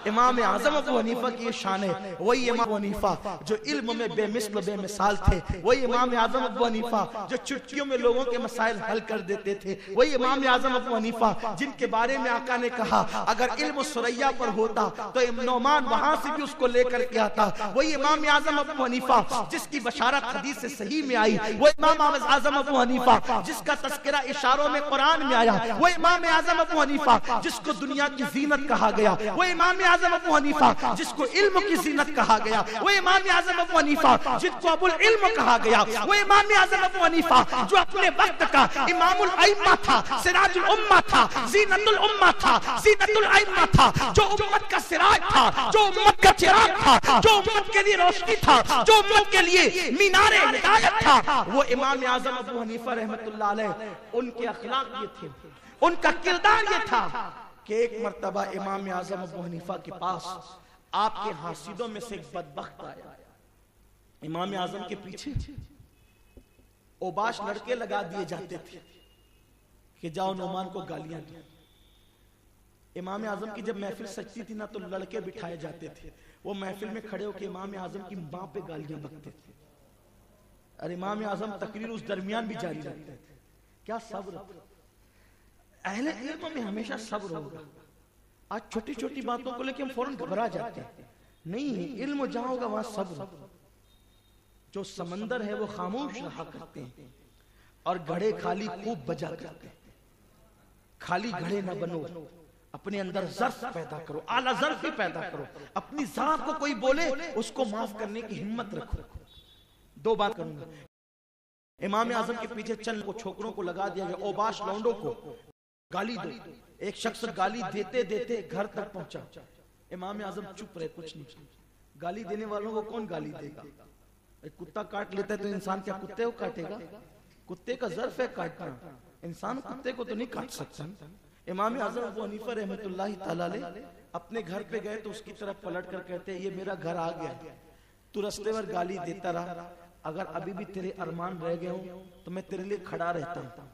امام اعظم ابو حنیفہ کی یہ شان ہے، وہی امام ابو حنیفہ جو علم میں بے مثل بے مثال تھے، وہی امام اعظم ابو حنیفہ جو چٹکیوں میں لوگوں کے مسائل حل کر دیتے تھے، وہی امام اعظم ابو حنیفہ جن کے بارے میں آقا نے کہا اگر علم سریا پر ہوتا تو نعمان وہاں سے بھی اس کو لے کر کے آتا، وہی امام اعظم ابو حنیفہ جس کی بشارت حدیث سے صحیح میں آئی، وہ امام اعظم ابو حنیفہ جس کا تذکرہ اشاروں میں قرآن میں آیا، وہ امام اعظم ابو حنیفہ جس کو دنیا کی زینت کہا گیا، وہ امام اعظم ابو حنیفہ جس کو علم کی زینت کہا گیا، وہ امام اعظم ابو حنیفہ جس کو ابو العلم کہا گیا، وہ امام اعظم ابو حنیفہ جو اپنے وقت کا امام الائمہ تھا، سراج الامہ تھا، زینت الامہ تھا، زینت الائمہ تھا، جو امت کا سراج تھا، جو امت کا چراغ تھا، جو امت کے لیے روشنی تھا، جو امت کے لیے مینار ہدایت تھا، وہ امام اعظم ابو حنیفہ رحمت اللہ علیہ۔ ان کے اخلاق یہ تھے، ان کا کردار یہ تھا کہ ایک مرتبہ امام اعظم ابو حنیفہ کے پاس آپ کے حاسدوں میں سے ایک بدبخت آیا۔ امام اعظم کے پیچھے اوباش لڑکے لگا دیے جاتے تھے کہ جاؤ نعمان کو گالیاں دو۔ امام اعظم کی جب محفل سجتی تھی نا تو لڑکے بٹھائے جاتے تھے، وہ محفل میں کھڑے ہو کے امام اعظم کی ماں پہ گالیاں بکتے تھے، اور امام اعظم تقریر اس درمیان بھی جاری رکھتے تھے۔ کیا صبر! اہل علم میں ہمیشہ صبر ہوگا. آج چھوٹی چھوٹی باتوں کو لے کے ہم فوراً گھبرا جاتے ہیں. نہیں، علم جہاں ہوگا وہاں صبر. جو سمندر ہے وہ خاموش رہا کرتے ہیں اور گھڑے خالی خوب بجا کرتے ہیں. خالی گھڑے نہ بنو، اپنے اندر ظرف پیدا کرو، اعلیٰ ظرف پیدا کرو. اپنی ذات کو کوئی بولے اس کو معاف کرنے کی ہمت رکھو. دو بات کروں گا. امام اعظم کے پیچھے چند چھوکروں کو لگا دیا گیا، اوباش لونڈوں کو گالی دو. ایک شخص گالی دیتے دیتے گھر تک پہنچا. امام اعظم چپ رہے، کچھ نہیں. گالی دینے والوں کو کون گالی دے گا؟ ایک کتا کاٹ لیتا ہے تو انسان کیا کتے کو کاٹے گا؟ کتے کا ظرف ہے کاٹنا، انسان کتے کو تو نہیں کاٹ سکتا. امام اعظم ابو حنیفہ رحمۃ اللہ تعالی علیہ اپنے گھر پہ گئے تو اس کی طرف پلٹ کر کہتے ہیں یہ میرا گھر آ گیا، تو رستے پر گالی دیتا رہا، اگر ابھی بھی تیرے ارمان رہ گئے ہوں تو میں تیرے لیے کھڑا رہتا ہوں.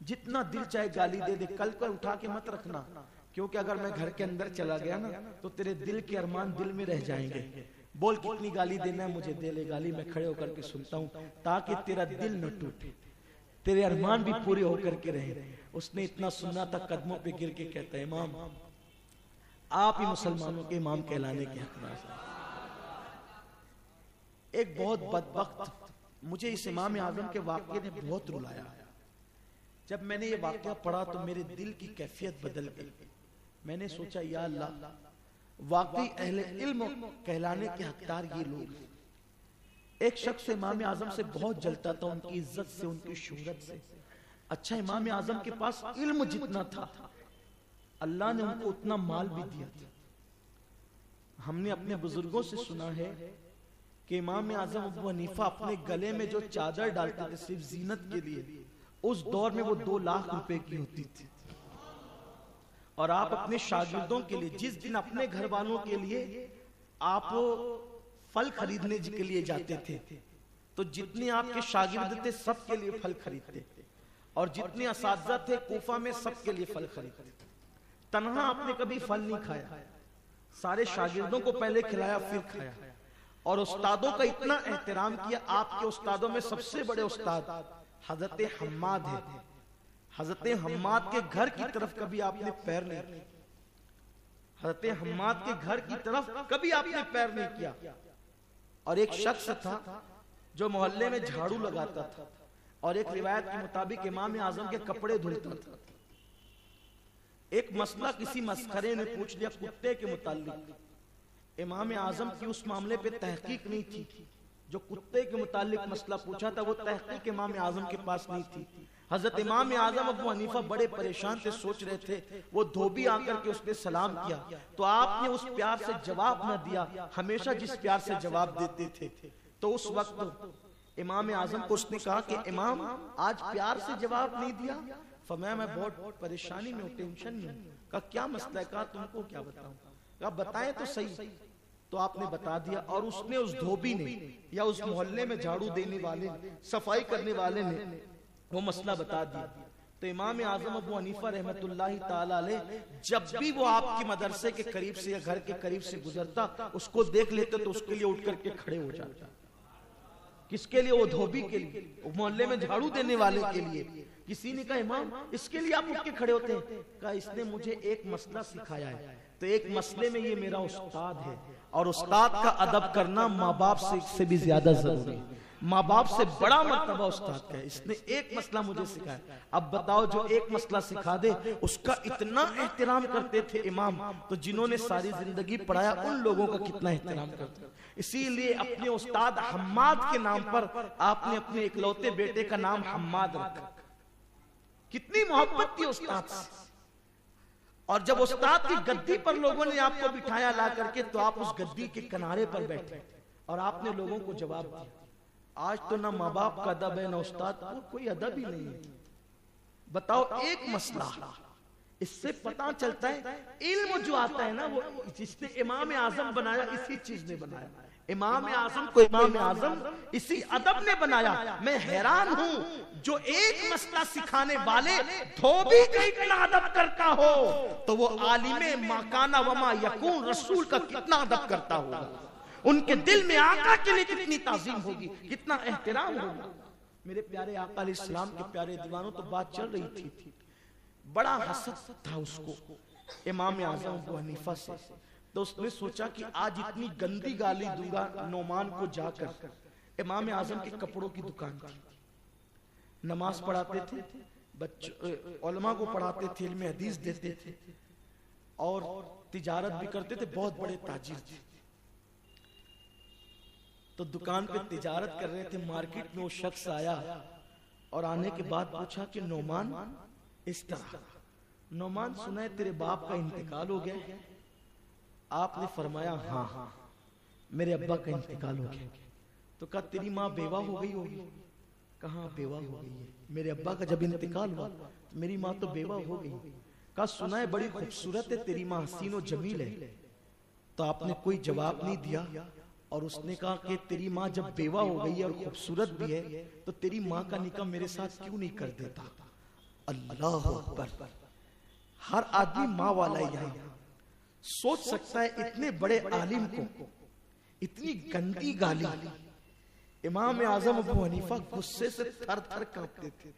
جتنا دل چاہے گالی دے دے، کل کو اٹھا کے مت رکھنا، کیونکہ اگر میں گھر کے اندر چلا گیا نا تو تیرے دل کے ارمان دل میں رہ جائیں گے. بول کتنی گالی دینا ہے مجھے دے لے گالی، میں کھڑے ہو کر کے سنتا ہوں تاکہ تیرا دل نہ ٹوٹے، تیرے ارمان بھی پورے ہو کر کے رہے. اس نے اتنا سننا تھا، قدموں پہ گر کے کہتا ہے امام آپ ہی مسلمانوں کے امام کہلانے کے حقدار ہیں. ایک بہت بدبخت، مجھے اس امام اعظم کے واقعے نے بہت رلایا. جب میں نے یہ واقعہ پڑھا تو میرے دل کی کیفیت بدل گئی. میں نے سوچا یا اللہ، واقعی اہل علم کہلانے کے حقدار یہ لوگ. ایک شخص امام اعظم سے بہت جلتا تھا، ان کی عزت سے، ان کی شہرت سے. اچھا، امام اعظم کے پاس علم جتنا تھا اللہ نے ان کو اتنا مال بھی دیا تھا. ہم نے اپنے بزرگوں سے سنا ہے کہ امام اعظم ابو حنیفہ اپنے گلے میں جو چادر ڈالتے تھے صرف زینت کے لیے، اس دور میں وہ 2 لاکھ روپے کی ہوتی تھی. اور آپ اپنے شاگردوں کے لیے جس دن اپنے گھر والوں کے لیے آپ پھل خریدنے کے لیے جاتے تھے تو جتنے آپ کے شاگرد تھے سب کے لیے پھل خریدتے، اور جتنے اساتذہ تھے کوفہ میں سب کے لیے پھل خریدتے. تنہا آپ نے کبھی پھل نہیں کھایا، سارے شاگردوں کو پہلے کھلایا پھر کھایا. اور استادوں کا اتنا احترام کیا. آپ کے استادوں میں سب سے بڑے استاد حضرت حماد ہے. حضرت حماد کے گھر کی طرف کبھی آپ نے پیر نہیں کیا. حضرت حماد کے گھر کی طرف کبھی آپ نے پیر نہیں کیا. اور ایک شخص تھا جو محلے میں جھاڑو لگاتا تھا، اور ایک روایت کے مطابق امام اعظم کے کپڑے دھلتا تھا. ایک مسئلہ کسی مسخرے نے پوچھ لیا کتے کے متعلق. امام اعظم کی اس معاملے پہ تحقیق نہیں تھی. جو کتے کے متعلق مسئلہ پوچھا تھا وہ تحقیق امام اعظم کے پاس نہیں تھی. حضرت امام اعظم ابو حنیفہ بڑے پریشان تھے، سوچ رہے تھے. وہ دھوبی آ کر کے اس نے سلام کیا تو آپ نے اس پیار سے جواب نہ دیا ہمیشہ جس پیار سے جواب دیتے تھے. تو اس وقت امام اعظم کو اس نے کہا کہ امام آج پیار سے جواب نہیں دیا. فرمایا میں بہت پریشانی میں ہوں، ٹینشن میں ہوں. کہا کیا مسئلہ ہے؟ کہا تم کو کیا بتاؤں؟ کہا بتائیں تو صحیح. تو آپ نے بتا دیا، اور اس نے اس دھوبی نے یا اس محلے میں جھاڑو دینے والے صفائی کرنے والے نے وہ مسئلہ بتا دیا. تو امام اعظم ابو حنیفہ رحمت اللہ تعالی علیہ جب بھی وہ آپ کے مدرسے کے قریب سے یا گھر کے قریب سے گزرتا اس کو دیکھ لیتے تو اس کے لیے اٹھ کر کے کھڑے ہو جاتا. کس کے لیے؟ وہ دھوبی کے لیے، محلے میں جھاڑو دینے والے کے لیے. کسی نے کہا امام اس کے لیے آپ اٹھ کے کھڑے ہوتے ہیں؟ کہا اس نے مجھے ایک مسئلہ سکھایا ہے، تو ایک مسئلے میں یہ میرا استاد ہے، اور استاد کا ادب کرنا ماں باپ سے بھی زیادہ ضروری ہے. ماں باپ سے بڑا مرتبہ استاد کا ہے. اس نے ایک مسئلہ مجھے سکھایا. اب بتاؤ جو ایک مسئلہ سکھا دے اس کا اتنا احترام کرتے تھے امام، تو جنہوں نے ساری زندگی پڑھایا ان لوگوں کا کتنا احترام کرتے. اسی لیے اپنے استاد حماد کے نام پر آپ نے اپنے اکلوتے بیٹے کا نام حماد رکھا. کتنی محبت تھی استاد سے. اور جب استاد کی گدی پر لوگوں نے آپ کو بٹھایا لا کر کے تو آپ اس گدی کے کنارے پر بیٹھے اور آپ نے لوگوں کو جواب دیا. آج تو نہ ماں باپ کا ادب ہے نہ استاد کو کوئی ادب ہی نہیں ہے. بتاؤ ایک مسئلہ، اس سے پتہ چلتا ہے علم جو آتا ہے نا وہ جس نے امام اعظم بنایا اسی چیز نے بنایا. امام اعظم کو امام اعظم اسی ادب نے بنایا. میں حیران ہوں جو ایک مسئلہ سکھانے والے دھوبی کا اتنا ادب کرتا ہو تو وہ عالم ما کان و ما یکون رسول کا کتنا ادب کرتا ہوگا. ان کے دل میں آقا کے لیے کتنی تعظیم ہوگی، کتنا احترام ہوگا. میرے پیارے آقا علیہ السلام کے پیارے دیوانوں، تو بات چل رہی تھی. بڑا حسد تھا اس کو امام اعظم ابو حنیفہ سے، تو اس نے سوچا کہ آج اتنی گندی گالی دوں گا نعمان کو جا کر۔ امام اعظم کے کپڑوں کی دکان تھی، نماز پڑھاتے تھے، علماء کو پڑھاتے تھے، علم حدیث دیتے تھے اور تجارت بھی کرتے تھے، بہت بڑے تاجر تھے۔ تو دکان پہ تجارت کر رہے تھے، مارکیٹ میں وہ شخص آیا اور آنے کے بعد پوچھا کہ نعمان اس طرح، نعمان سنا ہے تیرے باپ کا انتقال ہو گیا؟ آپ نے فرمایا ہاں میرے ابا کا انتقال ہو گیا۔ تو کہا تیری ماں بیوہ ہو گئی ہوگی؟ کہاں بیوہ ہو گئی ہے، میرے ابا کا جب انتقال ہوا میری ماں تو بیوہ ہو گئی۔ کہا سنا ہے بڑی خوبصورت ہے تیری ماں، حسین و جمیل ہے۔ تو آپ نے کوئی جواب نہیں دیا اور اس نے کہا کہ تیری ماں جب بیوہ ہو گئی ہے اور خوبصورت بھی ہے تو تیری ماں کا نکاح میرے ساتھ کیوں نہیں کر دیتا؟ اللہ اکبر! ہر آدمی ماں والا یہاں سوچ سکتا ہے اتنے بڑے عالم کو اتنی گندی گالی۔ امام اعظم ابو حنیفہ غصے سے تھر تھر کانپتے تھے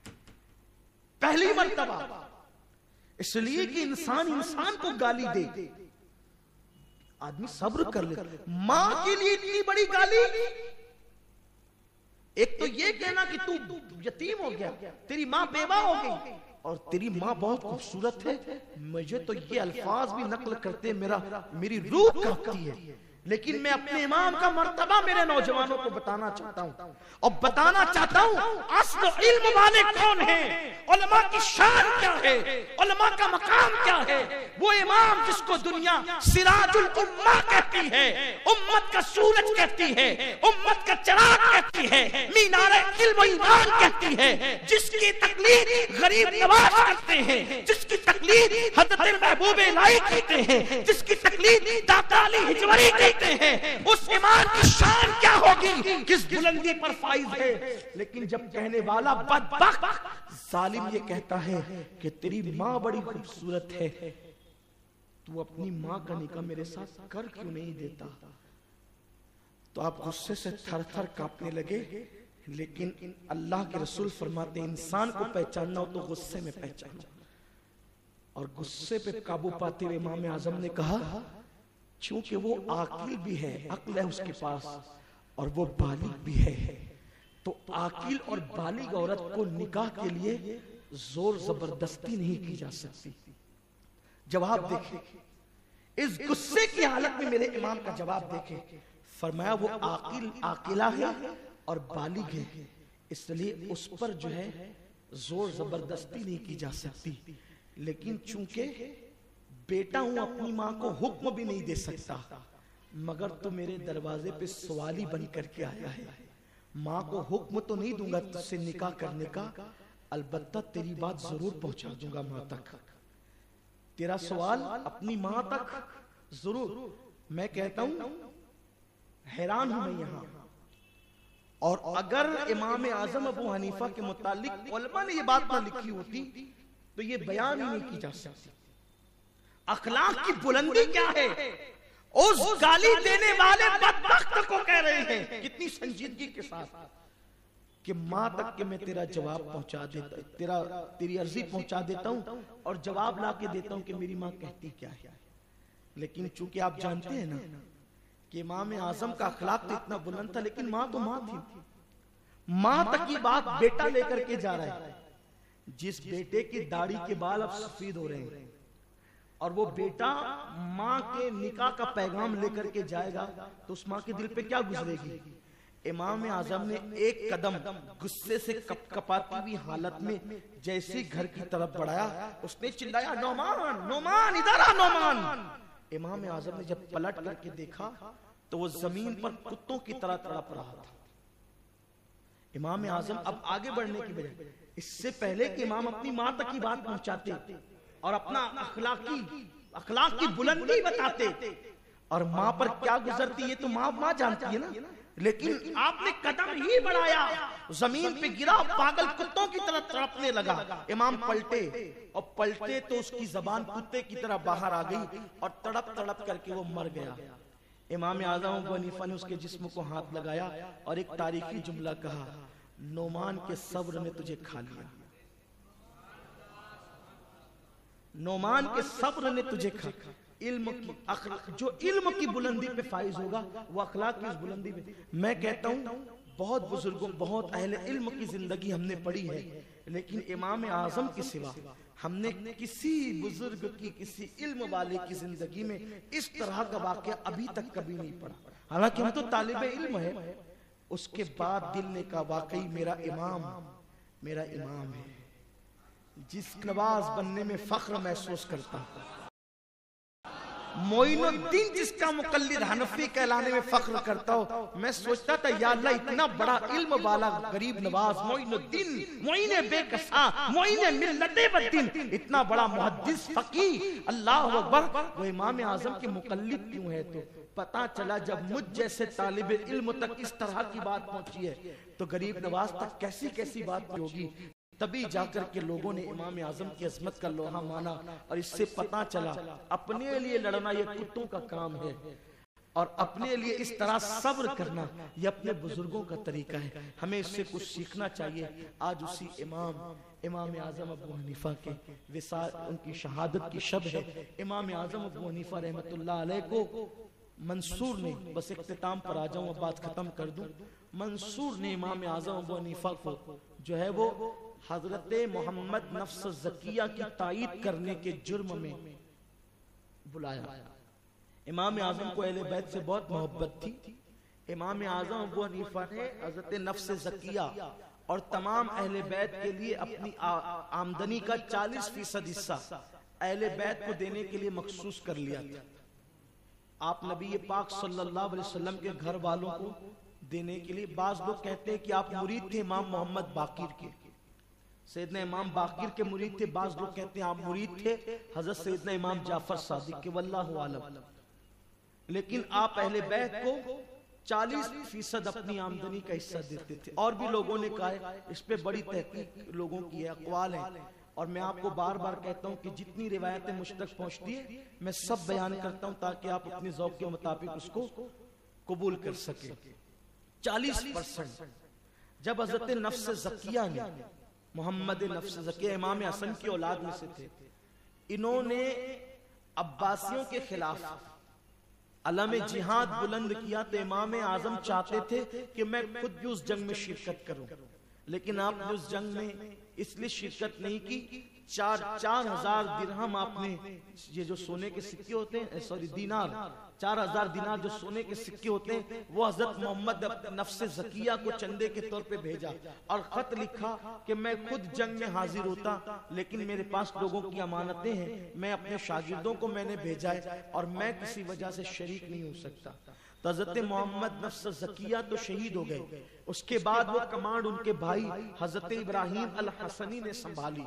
پہلی مرتبہ، اس لیے کہ انسان کو گالی دے آدمی صبر کر لے، ماں کے لیے اتنی بڑی گالی۔ ایک تو یہ کہنا کہ تو یتیم ہو گیا، تیری ماں بیوہ ہو گئی اور تیری ماں بہت خوبصورت ہے، مجھے تو یہ الفاظ بھی نقل کرتے میری روح کانپتی ہے۔ لیکن میں اپنے امام کا مرتبہ میرے نوجوانوں کو بتانا چاہتا ہوں اور بتانا چاہتا ہوں اصل علم والے کون ہیں، علماء کی شان کیا ہے، علماء کا مقام کیا ہے۔ وہ امام جس کو دنیا سراج الامہ کہتی ہے، امت کا سورج کہتی ہے، امت کا چراغ کہتی ہے، مینار علم و ایمان کہتی ہے، جس کی تقلید غریب نواز کرتے ہیں، جس کی تقلید حضرت محبوب الہی کہتے ہیں، جس کی تقلید داتا علی حجوری کہتے ہیں، اس امام کی شان کیا ہوگی، کس بلندی پر فائز ہے۔ لیکن جب کہنے والا بدبخت ظالم یہ کہتا ہے کہ تیری ماں بڑی خوبصورت ہے، تو اپنی ماں کا نکاح میرے ساتھ کر کیوں نہیں دیتا؟ تو آپ غصے سے تھر تھر کانپنے لگے۔ لیکن اللہ کے رسول فرماتے ہیں انسان کو پہچاننا ہو تو غصے میں پہچانو، اور غصے پہ قابو پاتے ہوئے امام اعظم نے کہا چونکہ وہ عاقل بھی ہے، عقل ہے اس کے پاس اور وہ بالغ بھی ہے، تو عاقل اور بالغ عورت کو نکاح کے لیے زور زبردستی نہیں کی جا سکتی۔ جواب دیکھیں، اس غصے کی حالت میں میرے امام کا جواب دیکھیں، فرمایا وہ عاقلہ ہے اور بالغ ہے، اس لیے اس پر جو ہے زور زبردستی نہیں کی جا سکتی، لیکن چونکہ بیٹا ہوں اپنی ماں کو حکم بھی نہیں دے سکتا، مگر تو میرے دروازے پہ سوالی بن کر کے آیا ہے، ماں کو حکم تو نہیں دوں گا تجھ سے نکاح کرنے کا، البتہ تیری بات ضرور پہنچا دوں گا ماں تک، تیرا سوال اپنی ماں تک ضرور۔ میں کہتا ہوں حیران ہوں میں یہاں، اور اگر امام اعظم ابو حنیفہ کے متعلق علماء نے یہ بات نہ لکھی ہوتی تو یہ بیان ہی نہیں کی جا سکتی۔ اخلاق کی بلندی کیا ہے، اس گالی دینے والے بدبخت کو کہہ رہے ہیں کتنی سنجیدگی کے ساتھ کہ ماں تک کہ میں تیرا جواب پہنچا دیتا، تیری عرضی پہنچا دیتا ہوں اور جواب لا کے دیتا ہوں کہ میری ماں کہتی کیا ہے۔ لیکن چونکہ آپ جانتے ہیں نا کہ امام اعظم کا اخلاق تو اتنا بلند تھا، لیکن ماں تو ماں تھی، ماں تک کی بات بیٹا لے کر کے جا رہا ہے، جس بیٹے کی داڑھی کے بال اب سفید ہو رہے ہیں اور وہ بیٹا ماں کے نکاح کا پیغام لے کر کے جائے گا تو اس ماں کے دل پہ کیا گزرے گی۔ امام اعظم نے ایک قدم غصے سے کپ کپاتی ہوئی حالت میں جیسے گھر کی طرف بڑھایا، اس نے چلایا نعمان نعمان ادھر آ نعمان۔ امام اعظم نے جب پلٹ کر کے دیکھا تو وہ زمین پر کتوں کی طرح تڑپ رہا تھا۔ امام اعظم اب آگے بڑھنے کی بجائے اس سے پہلے کہ امام اپنی ماں تک کی بات پہنچاتے اور اپنا اخلاق کی بلندی بتاتے اور ماں پر کیا گزرتی ہے تو ماں جانتی ہے نا، لیکن آپ نے قدم ہی بڑھایا زمین پہ گرا، پاگل کتوں کی طرح تڑپنے لگا۔ امام پلٹے اور پلٹے تو اس کی زبان کتے کی طرح باہر آ گئی اور تڑپ تڑپ کر کے وہ مر گیا۔ امام اعظم ابو حنیفہ نے اس کے جسم کو ہاتھ لگایا اور ایک تاریخی جملہ کہا، نعمان کے صبر نے تجھے کھا لیا۔ نعمان کے صبر نے تجھے کھایا. جو علم کی بلندی پہ فائز ہوگا وہ اخلاق کی اس بلندی پہ. میں کہتا ہوں بہت بزرگوں بہت اہل علم کی زندگی ہم نے پڑھی ہے، لیکن امام اعظم کے سوا ہم نے کسی بزرگ کی کسی علم والے کی زندگی میں اس طرح کا واقعہ ابھی تک کبھی نہیں پڑھا. حالانکہ ہم تو طالب علم ہے. اس کے بعد دل نے کہا واقعی میرا امام ہے جس نواز بننے میں فخر محسوس کرتا ہوں. معین الدین جس کا مقلد حنفی کہلانے میں فخر کرتا ہو. میں سوچتا تھا یا اللہ اتنا بڑا علم والا غریب نواز معین الدین، معین بے کسا، معین ملت بدین، اتنا بڑا محدث فقیہ، اللہ اکبر، وہ امام اعظم کے مقلد کیوں ہے؟ تو پتا چلا جب مجھ جیسے طالب علم تک اس طرح کی بات پہنچی ہے تو غریب نواز تک کیسی کیسی بات ہوگی. تبھی جا کر کے لوگوں نے امام اعظم کی عظمت کا لوہا مانا، اور اس سے پتا چلا اپنے لیے لڑنا یہ کتوں کا کام ہے، اور اپنے لیے اس طرح صبر کرنا یہ اپنے بزرگوں کا طریقہ ہے. ہمیں اس سے کچھ سیکھنا چاہیے. آج اسی امام اعظم ابو حنیفہ کے وصال، ان کی شہادت کی شب ہے. امام اعظم ابو حنیفہ رحمت اللہ علیہ کو منصور نے، بس اختتام پر آ جاؤں اب بات ختم کر دوں، منصور نے امام اعظم ابو حنیفہ کو جو ہے وہ حضرت محمد نفس زکیہ کی تائید کرنے کے جرم میں بلایا. امام اعظم کو اہل بیت سے بہت محبت تھی. امام اعظم ابو حنیفہ نے حضرت نفس زکیہ اور تمام اہل بیت کے لیے اپنی آمدنی کا 40% حصہ اہل بیت کو دینے کے لیے مخصوص کر لیا تھا. آپ نبی پاک صلی اللہ علیہ وسلم کے گھر والوں کو دینے کے لیے، بعض لوگ کہتے ہیں کہ آپ مرید تھے امام محمد باقر کے، سیدنا امام باقر کے مرید تھے. بعض لوگ کہتے ہیں آپ مرید تھے حضرت سیدنا امام جعفر صادق کے، واللہ عالم. لیکن آپ اہل بیت کو 40% اپنی آمدنی کا حصہ دیتے تھے. اور بھی لوگوں نے کہا ہے، اس پہ بڑی تحقیق لوگوں کی ہے، اقوال ہیں، اور میں آپ کو بار بار کہتا ہوں کہ جتنی روایتیں مجھ تک پہنچتی ہیں میں سب بیان کرتا ہوں تاکہ آپ اپنے ذوق کے مطابق اس کو قبول کر سکیں. 40% جب حضرت نفس زکیہ نے، محمد نفس زکیہ امام حسن کی اولاد میں سے تھے، انہوں نے عباسیوں کے خلاف علم جہاد بلند کیا تو امام اعظم چاہتے تھے کہ میں خود بھی اس جنگ میں شرکت کروں، لیکن آپ نے اس جنگ میں اس لیے شرکت نہیں کی. 4,000 درہم آپ نے، یہ جو سونے کے سکے ہوتے ہیں، دینار، 4,000 دینار جو سونے کے سکے ہوتے ہیں، وہ حضرت محمد نفس زکیہ کو چندے کے طور پہ بھیجا اور خط لکھا کہ میں خود جنگ میں حاضر ہوتا لیکن میرے پاس لوگوں کی امانتیں ہیں، میں اپنے شاگردوں کو میں نے بھیجا ہے اور میں کسی وجہ سے شریک نہیں ہو سکتا. تو حضرت محمد نفس زکیہ تو شہید ہو گئے. اس کے بعد وہ کمانڈ ان کے بھائی حضرت ابراہیم الحسنی نے سنبھالی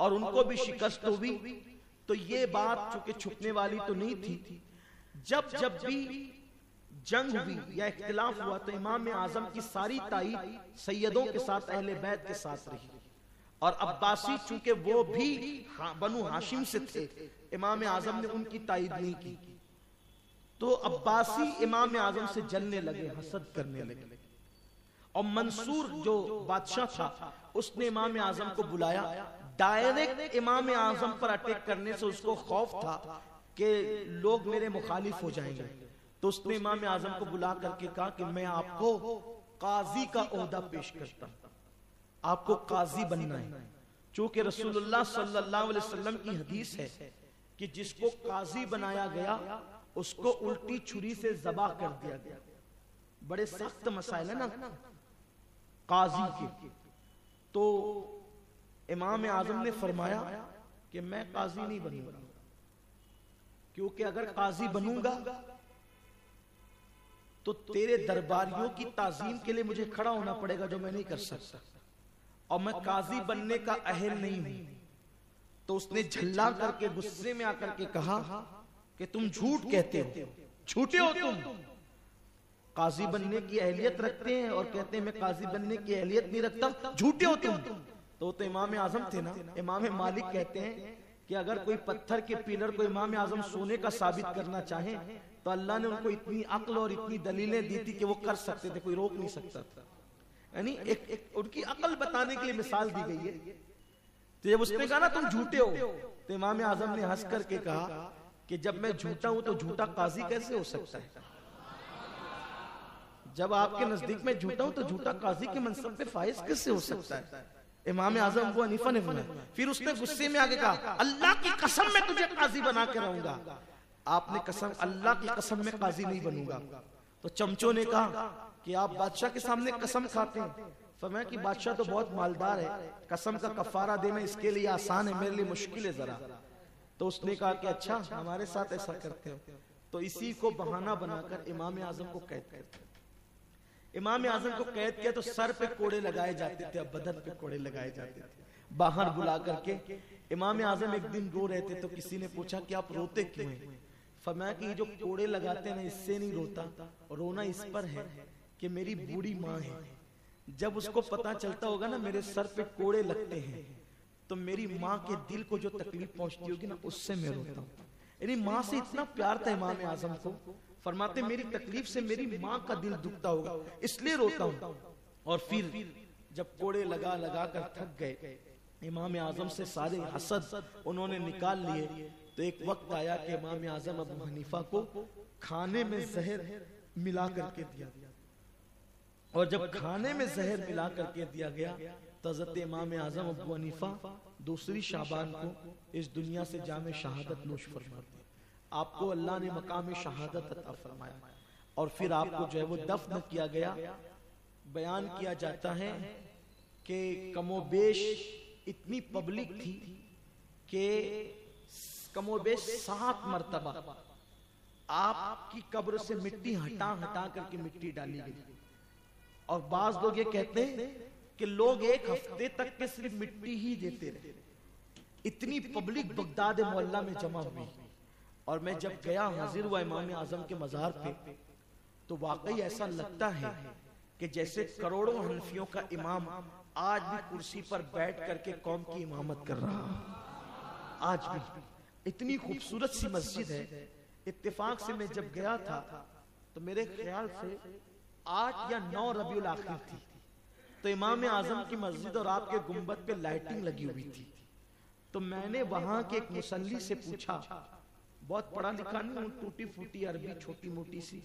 اور ان کو بھی شکست ہوئی. تو یہ بات چونکہ چھپنے والی تو نہیں تھی. جب بھی جنگ ہوئی یا اختلاف ہوا تو امام اعظم کی ساری تائید سیدوں کے ساتھ، اہل بیت کے ساتھ رہی. اور عباسی چونکہ وہ بھی بنو ہاشم سے تھے، امام اعظم نے ان کی تائید نہیں کی. تو عباسی امام اعظم سے جلنے لگے، حسد کرنے لگے. اور منصور جو بادشاہ تھا اس نے امام اعظم کو بلایا. ڈائریکٹ امام اعظم پر اٹیک کرنے سے اس کو خوف تھا کہ لوگ میرے مخالف ہو جائیں گے. تو اس نے امام اعظم کو بلا کر کے کہا کہ میں آپ کو قاضی کا عہدہ پیش کرتا ہوں، آپ کو قاضی بننا ہے. چونکہ رسول اللہ صلی اللہ علیہ وسلم کی حدیث ہے کہ جس کو قاضی بنایا گیا اس کو الٹی چھری سے ذبح کر دیا گیا. بڑے سخت مسائل ہیں نا قاضی کے. تو امام اعظم نے فرمایا کہ میں قاضی نہیں بنوں گا، کیونکہ اگر قاضی بنوں گا تو تیرے درباریوں کی تعظیم کے لیے مجھے کھڑا ہونا پڑے گا جو میں نہیں کر سکتا، اور میں قاضی بننے کا اہل نہیں ہوں. تو اس نے جھلا کر کے غصے میں آ کر کے کہا کہ تم جھوٹ کہتے ہو، جھوٹے ہو تم. قاضی بننے کی اہلیت رکھتے ہیں اور کہتے ہیں میں قاضی بننے کی اہلیت نہیں رکھتا، جھوٹے ہو تم. تو امام اعظم تھے نا. امام مالک کہتے ہیں کہ اگر کوئی پتھر کے پیلر کو امام اعظم سونے کا ثابت کرنا چاہیں تو اللہ نے ان کو اتنی عقل اور اتنی دلیلیں دی تھی کہ وہ کر سکتے تھے، کوئی روک نہیں سکتا تھا. یعنی ان کی عقل بتانے کے لیے مثال دی گئی ہے. تو جب اس نے کہا نا تم جھوٹے ہو، تو امام اعظم نے ہنس کر کے کہا کہ جب میں جھوٹا ہوں تو جھوٹا قاضی کیسے ہو سکتا ہے؟ جب آپ کے نزدیک میں جھوٹا ہوں تو جھوٹا قاضی کے منصب پہ فائز کیسے ہو سکتا ہے؟ امام اعظم ابو حنیفہ نے فرمایا. پھر اس نے غصے میں آگے کہا اللہ کی قسم میں تجھے قاضی بنا کے رہوں گا. آپ نے قسم اللہ کی قسم میں قاضی نہیں بنوں گا. تو چمچوں نے کہا کہ آپ بادشاہ کے سامنے قسم کھاتے ہیں. فرمایا کہ بادشاہ تو بہت مالدار ہے، قسم کا کفارہ دینا اس کے لیے آسان ہے، میرے لیے مشکل ہے ذرا. تو اس نے کہا کہ اچھا ہمارے ساتھ ایسا کرتے ہو. تو اسی کو بہانہ بنا کر امام اعظم کو قید کرتے. امام اعظم کو قید کیا تو سر پہ کوڑے لگائے جاتے تھے، اب بدن پہ کوڑے لگائے جاتے تھے. باہر بلا کر کے امام اعظم ایک دن رو رہے تھے تو کسی نے پوچھا کہ آپ روتے کیوں ہیں؟ فرمایا کہ یہ جو کوڑے لگاتے ہیں اس سے نہیں روتا، رونا اس پر ہے کہ میری بوڑھی ماں ہے، جب اس کو پتا چلتا ہوگا نا میرے سر پہ کوڑے لگتے ہیں تو میری ماں کے دل کو جو تکلیف پہنچتی ہوگی نا اس سے میں روتا ہوں. یعنی ماں سے اتنا پیار تھا امام اعظم کو، فرماتے میری تکلیف سے میری ماں کا دل دکھتا ہوگا اس لیے روتا ہوں. اور پھر جب کوڑے لگا لگا کر تھک گئے، امام اعظم سے سارے حسد انہوں نے نکال لیے. تو ایک وقت آیا کہ امام اعظم ابو حنیفہ کو کھانے میں زہر ملا کر کے دیا. اور جب کھانے میں زہر ملا کر کے دیا گیا تو حضرت امام اعظم ابو حنیفہ دوسری شعبان کو اس دنیا سے جام شہادت نوش فرماتے. آپ کو اللہ نے مقام شہادت عطا فرمایا اور پھر آپ کو جو ہے وہ دفن کیا گیا. بیان کیا جاتا ہے کہ کم و بیش اتنی پبلک تھی کہ کم و بیش 7 مرتبہ آپ کی قبر سے مٹی ہٹا ہٹا کر کے مٹی ڈالی گئی. اور بعض لوگ یہ کہتے ہیں کہ لوگ ایک ہفتے تک کے صرف مٹی ہی دیتے رہے. اتنی پبلک بغداد معلیٰ میں جمع ہوئی. اور میں جب گیا حاضر ہوا امام اعظم کے مزار پہ تو واقعی ایسا لگتا ہے کہ جیسے کروڑوں حنفیوں کا امام آج بھی کرسی پر بیٹھ کر کے قوم کی امامت کر رہا. آج بھی اتنی خوبصورت سی مسجد ہے. اتفاق سے میں جب گیا تھا تو میرے خیال سے 8 یا 9 ربیع الاخر تھی. تو امام اعظم کی مسجد اور آپ کے گنبد پہ لائٹنگ لگی ہوئی تھی. تو میں نے وہاں کے ایک مصلی سے پوچھا، بہت پڑھا لکھا نہیں ہوں، ٹوٹی پھوٹی عربی چھوٹی موٹی سی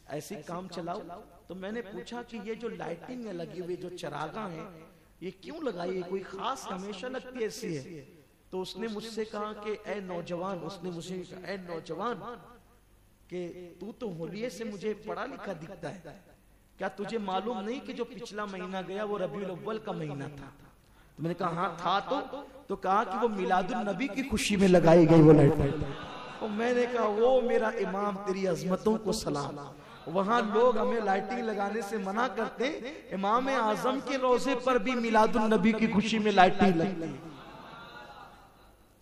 ایسی کام چلاؤ. تو میں نے پوچھا کہ یہ جو لائٹنگ لگی ہوئی جو چراغاں ہیں یہ کیوں لگائی ہے، کوئی خاص ہمیشہ لگتی ایسی ہے؟ تو اس نے مجھ سے کہا کہ اے نوجوان، اس نے مجھے کہا اے نوجوان کہ تو ہولیے سے مجھے پڑھا لکھا دکھتا ہے، کیا تجھے معلوم نہیں کہ جو پچھلا مہینہ گیا وہ ربیع الاول کا مہینہ تھا؟ تو میں نے کہا ہاں تھا. تو کہا کہ وہ میلاد النبی کی خوشی میں لگائی گئی وہ لائٹنگ. اور میں نے کہا وہ میرا امام تیری عظمتوں کو سلام. وہاں لوگ ہمیں لائٹنگ لگانے سے منع کرتے، امام اعظم کے روضے پر بھی میلاد النبی کی خوشی میں لائٹنگ لگتی.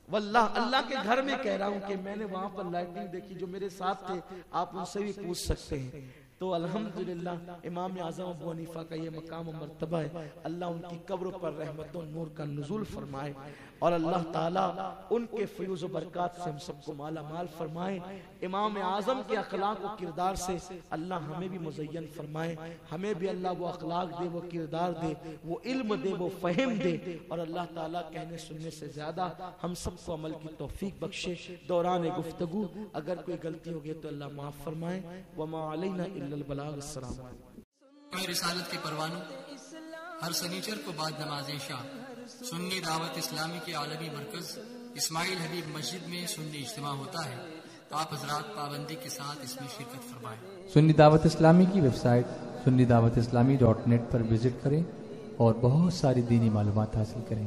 واللہ اللہ کے گھر میں کہہ رہا ہوں کہ میں نے وہاں پر لائٹنگ دیکھی. جو میرے ساتھ تھے آپ ان سے بھی پوچھ سکتے ہیں. تو الحمدللہ امام اعظم ابو حنیفہ کا یہ مقام و مرتبہ ہے. اللہ ان کی قبر پر رحمت و نور کا نزول فرمائے اور اللہ تعالیٰ ان کے فیوز و برکات سے ہم سب کو مالا مال فرمائے. امام اعظم کے اخلاق و کردار سے اللہ ہمیں بھی مزین فرمائے. ہمیں بھی اللہ وہ اخلاق دے، وہ کردار دے، وہ علم دے، وہ فہم دے. اور اللہ تعالیٰ کہنے سننے سے زیادہ ہم سب کو عمل کی توفیق بخشے. دوران گفتگو اگر کوئی غلطی ہو گئی تو اللہ معاف فرمائے. وما علینا الا البلاغ. السلام علیکم. رسالت کے پروانوں ہر سنیچر کو بعد نماز عشاء سنی دعوت اسلامی کے عالمی مرکز اسماعیل حبیب مسجد میں سنی اجتماع ہوتا ہے. آپ حضرات پابندی کے ساتھ اس میں شرکت فرمائیں. سنی دعوت اسلامی کی ویب سائٹ سنی دعوت اسلامی .net پر وزٹ کریں اور بہت ساری دینی معلومات حاصل کریں.